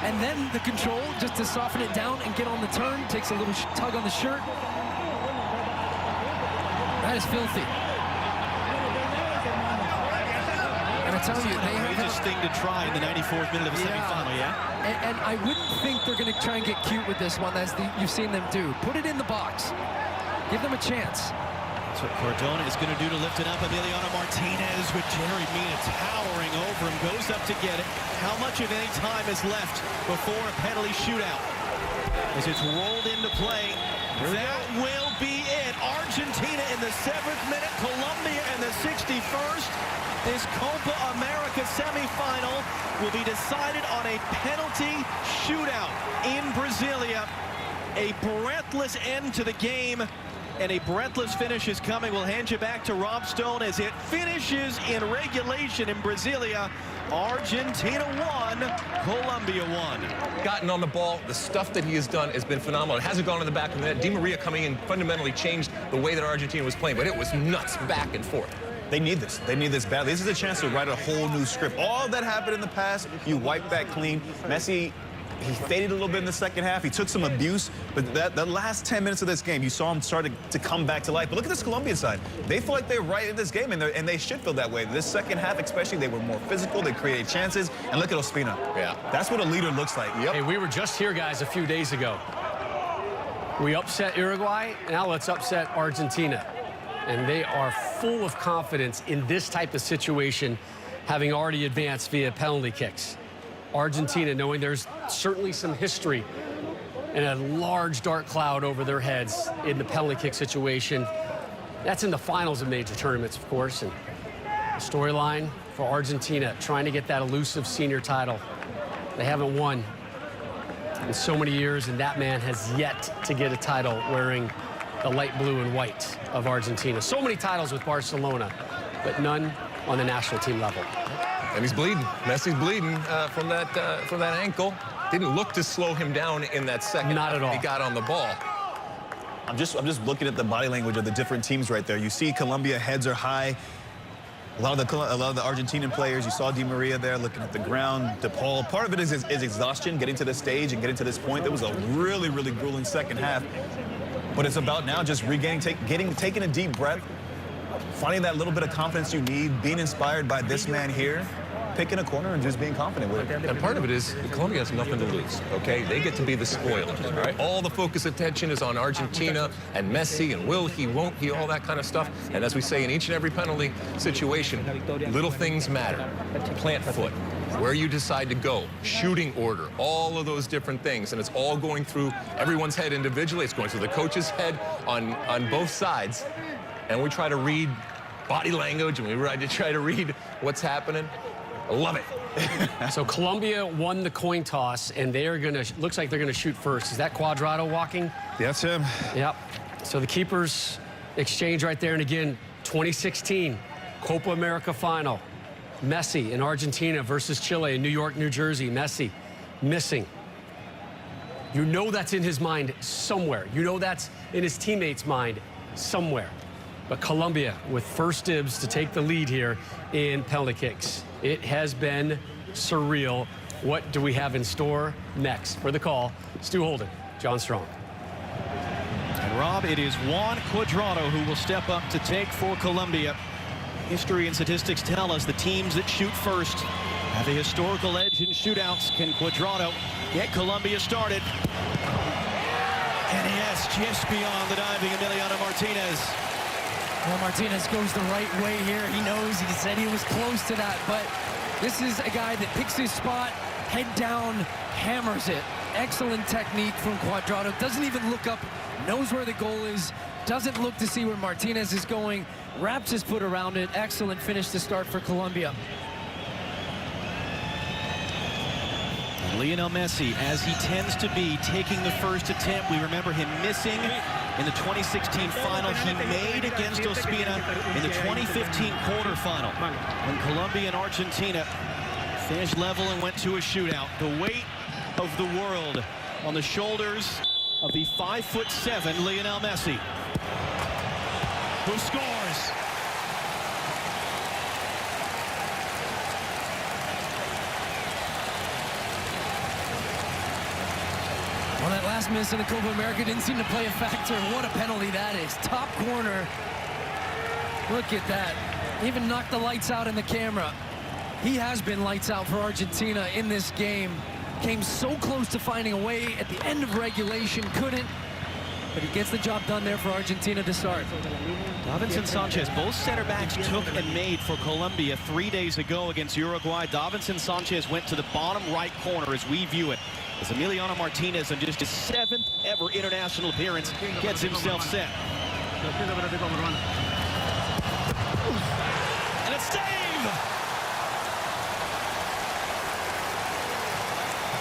And then the control just to soften it down and get on the turn. Takes a little tug on the shirt. That is filthy. And I tell you, they have outrageous thing to try in the 94th minute of a semifinal, yeah? And I wouldn't think they're going to try and get cute with this one, as you've seen them do. Put it in the box. Give them a chance. That's what Cardona is going to do to lift it up. Emiliano Martinez with Jerry Mina towering over him. Goes up to get it. How much of any time is left before a penalty shootout? As it's rolled into play, that will be it. Argentina in the 7th minute. Colombia in the 61st. This Copa America semifinal will be decided on a penalty shootout in Brasilia. A breathless end to the game. And a breathless finish is coming. We'll hand you back to Rob Stone as it finishes in regulation in Brasilia. Argentina 1, Colombia 1. Gotten on the ball. The stuff that he has done has been phenomenal. It hasn't gone in the back of the net. Di Maria coming in fundamentally changed the way that Argentina was playing, but it was nuts back and forth. They need this. They need this badly. This is a chance to write a whole new script. All that happened in the past, you wipe that clean. Messi, he faded a little bit in the second half. He took some abuse, but that last 10 minutes of this game, you saw him start to come back to life. But look at this Colombian side. They feel like they're right in this game, and they should feel that way. This second half especially, they were more physical. They created chances. And look at Ospina. Yeah. That's what a leader looks like. Yep. Hey, we were just here, guys, a few days ago. We upset Uruguay. Now let's upset Argentina. And they are full of confidence in this type of situation, having already advanced via penalty kicks. Argentina, knowing there's certainly some history and a large dark cloud over their heads in the penalty kick situation. That's in the finals of major tournaments, of course. And the storyline for Argentina, trying to get that elusive senior title. They haven't won in so many years, and that man has yet to get a title wearing the light blue and white of Argentina. So many titles with Barcelona, but none on the national team level. And he's bleeding. Messi's bleeding from that ankle. Didn't look to slow him down in that second. Not at all. He got on the ball. I'm just looking at the body language of the different teams right there. You see Colombia, heads are high. A lot of the Argentinian players, you saw Di Maria there looking at the ground. DePaul, part of it is exhaustion, getting to this stage and getting to this point. It was a really, really grueling second half. But it's about now just regaining, taking a deep breath, finding that little bit of confidence you need, being inspired by this man here, picking a corner and just being confident with it. And part of it is Colombia has nothing to lose, okay? They get to be the spoiled, all right? All the focus, attention is on Argentina and Messi and will he, won't he, all that kind of stuff. And as we say in each and every penalty situation, little things matter. Plant foot, where you decide to go, shooting order, all of those different things. And it's all going through everyone's head individually. It's going through the coach's head on both sides. And we try to read body language and we try to read what's happening. I love it. So Colombia won the coin toss, and they are going to, looks like they're going to shoot first. Is that Cuadrado walking? That's him. Yep. So the keepers exchange right there. And again, 2016 Copa America final. Messi in Argentina versus Chile in New York, New Jersey. Messi missing. You know that's in his mind somewhere. You know that's in his teammates' mind somewhere. But Colombia with first dibs to take the lead here in penalty kicks. It has been surreal. What do we have in store next? For the call, Stu Holden, John Strong. And Rob, it is Juan Cuadrado who will step up to take for Colombia. History and statistics tell us the teams that shoot first have a historical edge in shootouts. Can Cuadrado get Colombia started? And yes, just beyond the diving Emiliano Martinez. Well, Martinez goes the right way here. He knows, he said he was close to that, but this is a guy that picks his spot, head down, hammers it. Excellent technique from Cuadrado. Doesn't even look up, knows where the goal is, doesn't look to see where Martinez is going, wraps his foot around it. Excellent finish to start for Colombia. Lionel Messi, as he tends to be, taking the first attempt. We remember him missing in the 2016 final. He made against Ospina in the 2015 quarterfinal when Colombia and Argentina finished level and went to a shootout. The weight of the world on the shoulders of the 5'7" Lionel Messi, who scores. Well, that last miss in the Copa America didn't seem to play a factor. What a penalty that is. Top corner. Look at that. Even knocked the lights out in the camera. He has been lights out for Argentina in this game. Came so close to finding a way at the end of regulation. Couldn't. But he gets the job done there for Argentina to start. Davinson Sanchez, both center backs took and made for Colombia 3 days ago against Uruguay. Davinson Sanchez went to the bottom right corner as we view it, as Emiliano Martinez, on just his 7th ever international appearance, gets himself set. And a save!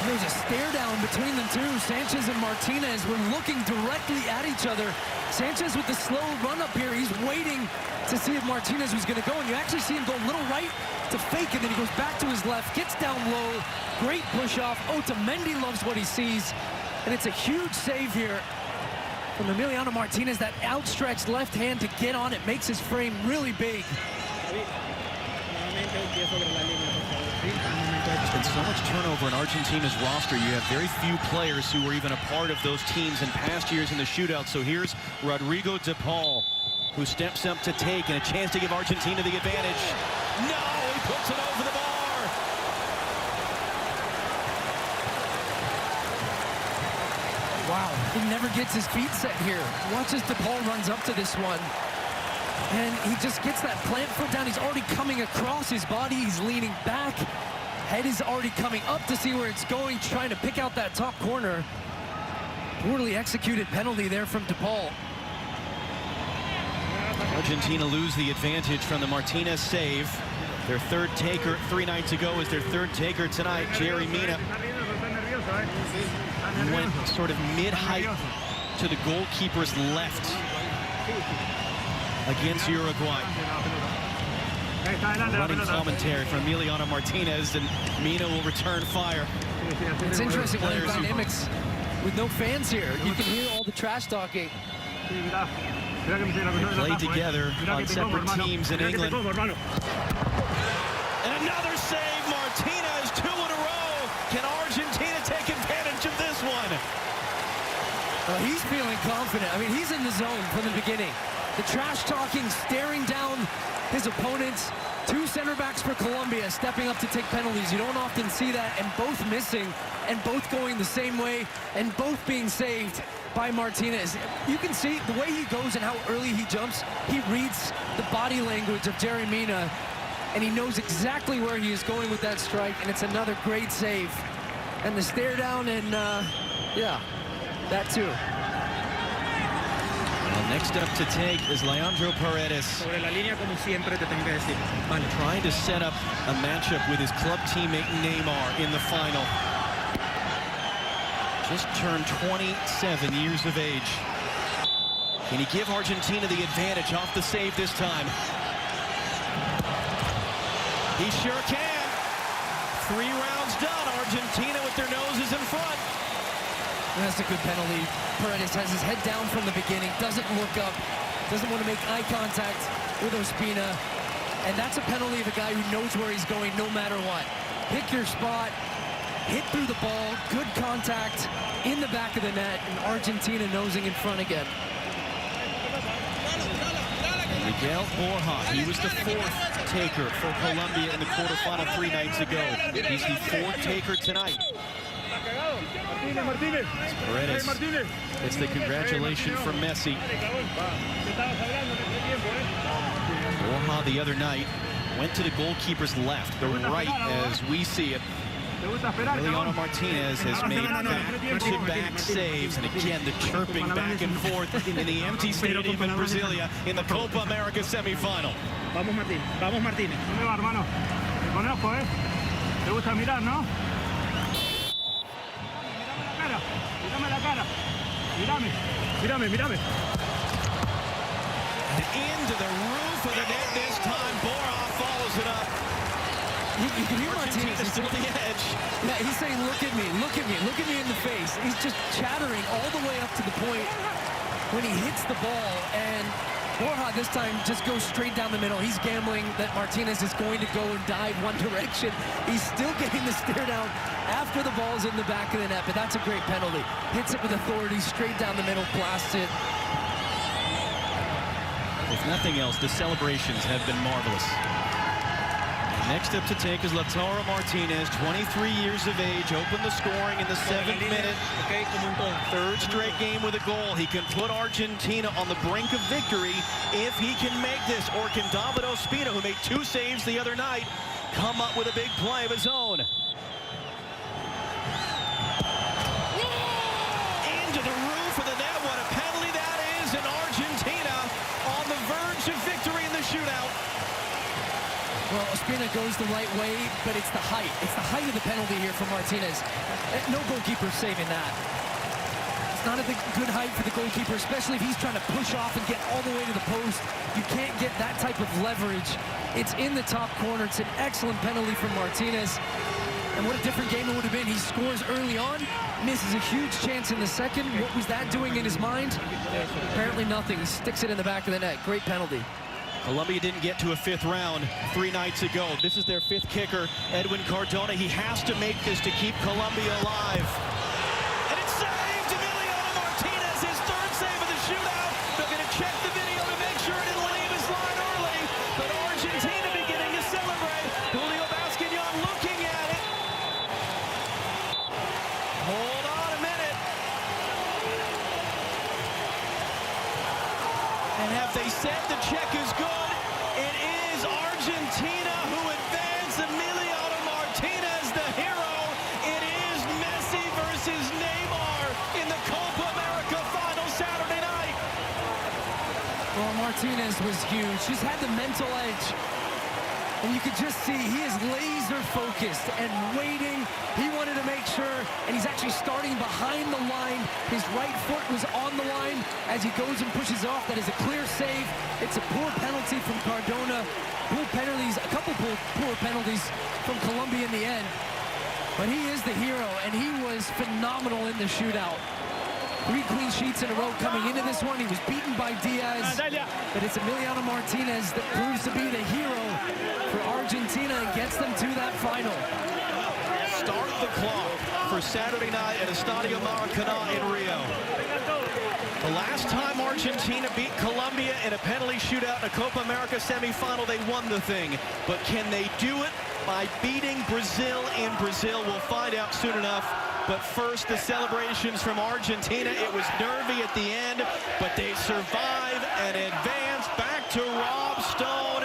There's a stare down between the two. Sanchez and Martinez were looking directly at each other. Sanchez with the slow run up here. He's waiting to see if Martinez was going to go. And you actually see him go a little right to fake it. Then he goes back to his left, gets down low. Great push off. Otamendi loves what he sees. And it's a huge save here from Emiliano Martinez. That outstretched left hand to get on it makes his frame really big. There's been so much turnover in Argentina's roster. You have very few players who were even a part of those teams in past years in the shootout. So here's Rodrigo de Paul, who steps up to take, and a chance to give Argentina the advantage. No, he puts it over the bar. Wow, he never gets his feet set here. Watch as de Paul runs up to this one. And he just gets that plant foot down. He's already coming across his body. He's leaning back. Head is already coming up to see where it's going, trying to pick out that top corner. Poorly executed penalty there from de Paul. Argentina lose the advantage from the Martinez save. Their third taker 3 nights ago is their third taker tonight. Jerry Mina went sort of mid-height to the goalkeeper's left against Uruguay. Running commentary from Emiliano Martinez, and Mina will return fire. It's interesting when there's dynamics with no fans here. You can hear all the trash talking. They played together on separate teams in England. And another save, Martinez, 2 in a row. Can Argentina take advantage of this one? Well, he's feeling and confident. I mean, he's in the zone from the beginning. The trash talking, staring down his opponents. Two center backs for Colombia stepping up to take penalties. You don't often see that, and both missing and both going the same way and both being saved by Martinez. You can see the way he goes and how early he jumps. He reads the body language of Jerry Mina, and he knows exactly where he is going with that strike, and it's another great save. And the stare down, and yeah, that too. Well, next up to take is Leandro Paredes. Trying to set up a matchup with his club teammate Neymar in the final. Just turned 27 years of age. Can he give Argentina the advantage off the save this time? He sure can. 3 rounds done. Argentina with their noses in front. That's a good penalty. Paredes has his head down from the beginning, doesn't look up, doesn't want to make eye contact with Ospina. And that's a penalty of a guy who knows where he's going no matter what. Pick your spot, hit through the ball, good contact in the back of the net, and Argentina nosing in front again. Miguel Borja, he was the 4th taker for Colombia in the quarterfinal 3 nights ago. He's the 4th taker tonight. Paredes gets the congratulation from Messi. Borja the other night went to the goalkeeper's left, the right as we see it. Emiliano Martinez has made back-to-back saves, and again the chirping back and forth in the empty stadium in Brasilia in the Copa America semifinal. Vamos Martín, vamos Martínez. ¿Dónde va, hermano? Te conozco, ¿eh? Te gusta mirar, ¿no? Mírame la cara. Mírame. And into the roof of the net this time. Borja follows it up. You can hear Martinez still at the edge. Yeah, he's saying, look at me in the face. He's just chattering all the way up to the point when he hits the ball, and Borja this time just goes straight down the middle. He's gambling that Martinez is going to go and dive one direction. He's still getting the stare down after the ball's in the back of the net, but that's a great penalty. Hits it with authority, straight down the middle, blasts it. If nothing else, the celebrations have been marvelous. Next up to take is Lautaro Martinez, 23 years of age, opened the scoring in the 7th minute. 3rd straight game with a goal. He can put Argentina on the brink of victory if he can make this. Or can David Ospina, who made 2 saves the other night, come up with a big play of his own? Into the roof of the net. What a penalty that is, and Argentina on the verge of victory in the shootout. Well, Ospina goes the right way, but it's the height. It's the height of the penalty here for Martinez. No goalkeeper saving that. It's not a good height for the goalkeeper, especially if he's trying to push off and get all the way to the post. You can't get that type of leverage. It's in the top corner. It's an excellent penalty from Martinez. And what a different game it would have been. He scores early on, misses a huge chance in the second. What was that doing in his mind? Apparently nothing. He sticks it in the back of the net. Great penalty. Colombia didn't get to a 5th round 3 nights ago. This is their 5th kicker, Edwin Cardona. He has to make this to keep Colombia alive. And it's saved! Emiliano Martinez, his 3rd save of the shootout. They're going to check the video to make sure it didn't leave his line early. But Argentina beginning to celebrate. Julio Basquignon looking at it. Hold on a minute. And have they said the check is good? It is Argentina who advance. Emiliano Martinez, the hero. It is Messi versus Neymar in the Copa America final Saturday night. Well, Martinez was huge. He's had the mental edge. And you could just see he is laser focused and waiting. He wanted to make sure, and he's actually starting behind the line. His right foot was on the line as he goes and pushes off. That is a clear save. It's a poor penalty from Cardona. Poor penalties, a couple poor penalties from Colombia in the end. But he is the hero, and he was phenomenal in the shootout. 3 clean sheets in a row coming into this one. He was beaten by Diaz, but it's Emiliano Martinez that proves to be the hero for Argentina and gets them to that final. start the clock for Saturday night at Estadio Maracanã in Rio. The last time Argentina beat Colombia in a penalty shootout in a Copa America semifinal, they won the thing. But can they do it by beating Brazil in Brazil? We'll find out soon enough. But first, the celebrations from Argentina. It was nervy at the end, but they survive and advance back to Rob Stone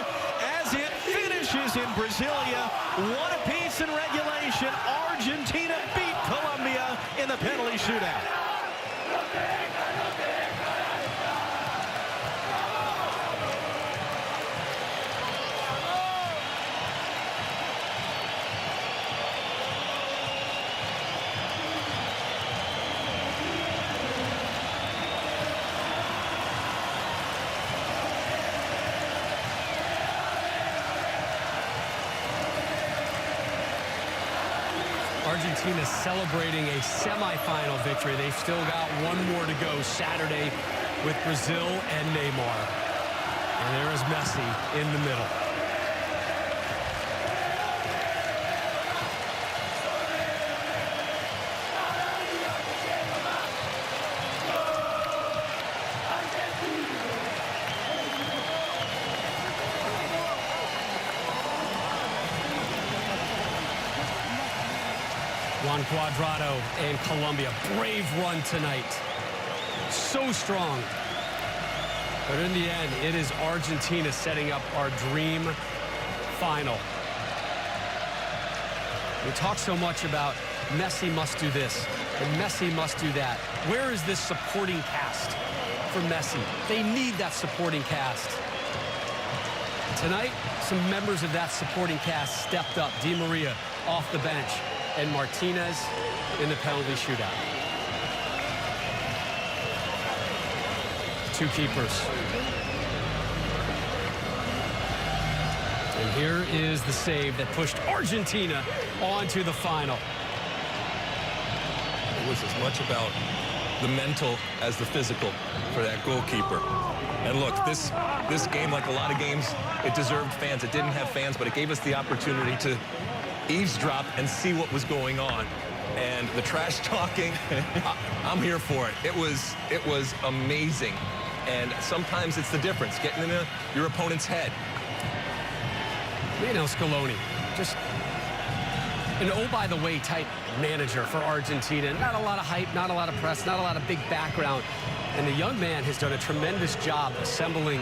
as it finishes in Brasilia. 1 apiece in regulation. Argentina beat Colombia in the penalty shootout. Argentina celebrating a semifinal victory. They've still got one more to go Saturday with Brazil and Neymar. And there is Messi in the middle. Juan Cuadrado and Colombia. Brave run tonight. So strong. But in the end, it is Argentina setting up our dream final. We talk so much about Messi must do this and Messi must do that. Where is this supporting cast for Messi? They need that supporting cast. Tonight, some members of that supporting cast stepped up. Di Maria off the bench. And Martinez in the penalty shootout. 2 keepers. And here is the save that pushed Argentina onto the final. It was as much about the mental as the physical for that goalkeeper. And look, this game, like a lot of games, it deserved fans. It didn't have fans, but it gave us the opportunity to eavesdrop and see what was going on. And the trash talking, I'm here for it. It was amazing. And sometimes it's the difference, getting in your opponent's head. Scaloni, just an oh-by-the-way type manager for Argentina. Not a lot of hype, not a lot of press, not a lot of big background. And the young man has done a tremendous job assembling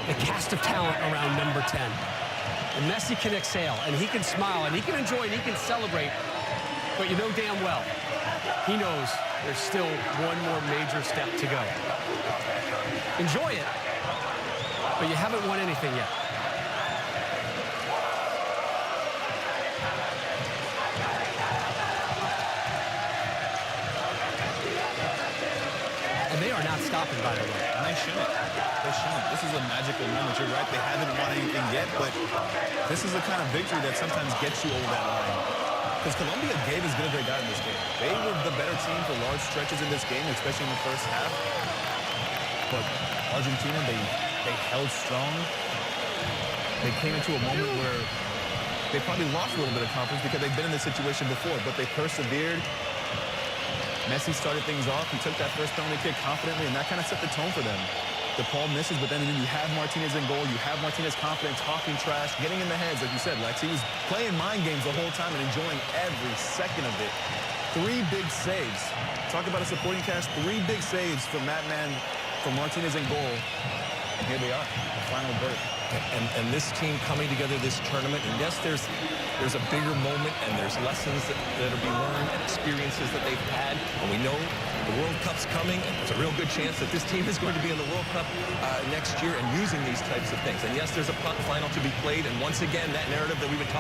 the cast of talent around number 10. And Messi can exhale, and he can smile, and he can enjoy, and he can celebrate. But you know damn well, he knows there's still one more major step to go. Enjoy it, but you haven't won anything yet. And they are not stopping, by the way. And they shouldn't. They shouldn't. This is a magical moment. You're right. They haven't won anything yet, but this is the kind of victory that sometimes gets you over that line. Because Colombia gave as good as they got in this game. They were the better team for large stretches in this game, especially in the first half. But Argentina, they held strong. They came into a moment where they probably lost a little bit of confidence because they've been in this situation before, but they persevered. Messi started things off. He took that first penalty kick confidently, and that kind of set the tone for them. DePaul misses, but then you have Martinez in goal. You have Martinez confident, talking trash, getting in the heads, like you said, Lex. He was playing mind games the whole time and enjoying every second of it. 3 big saves. Talk about a supporting cast. 3 big saves from that man, from Martinez in goal. And here they are, the final berth. And this team coming together this tournament, and yes, there's a bigger moment, and there's lessons that are being learned and experiences that they've had. And we know the World Cup's coming, and there's a real good chance that this team is going to be in the World Cup next year and using these types of things. And yes, there's a final to be played, and once again, that narrative that we've been talking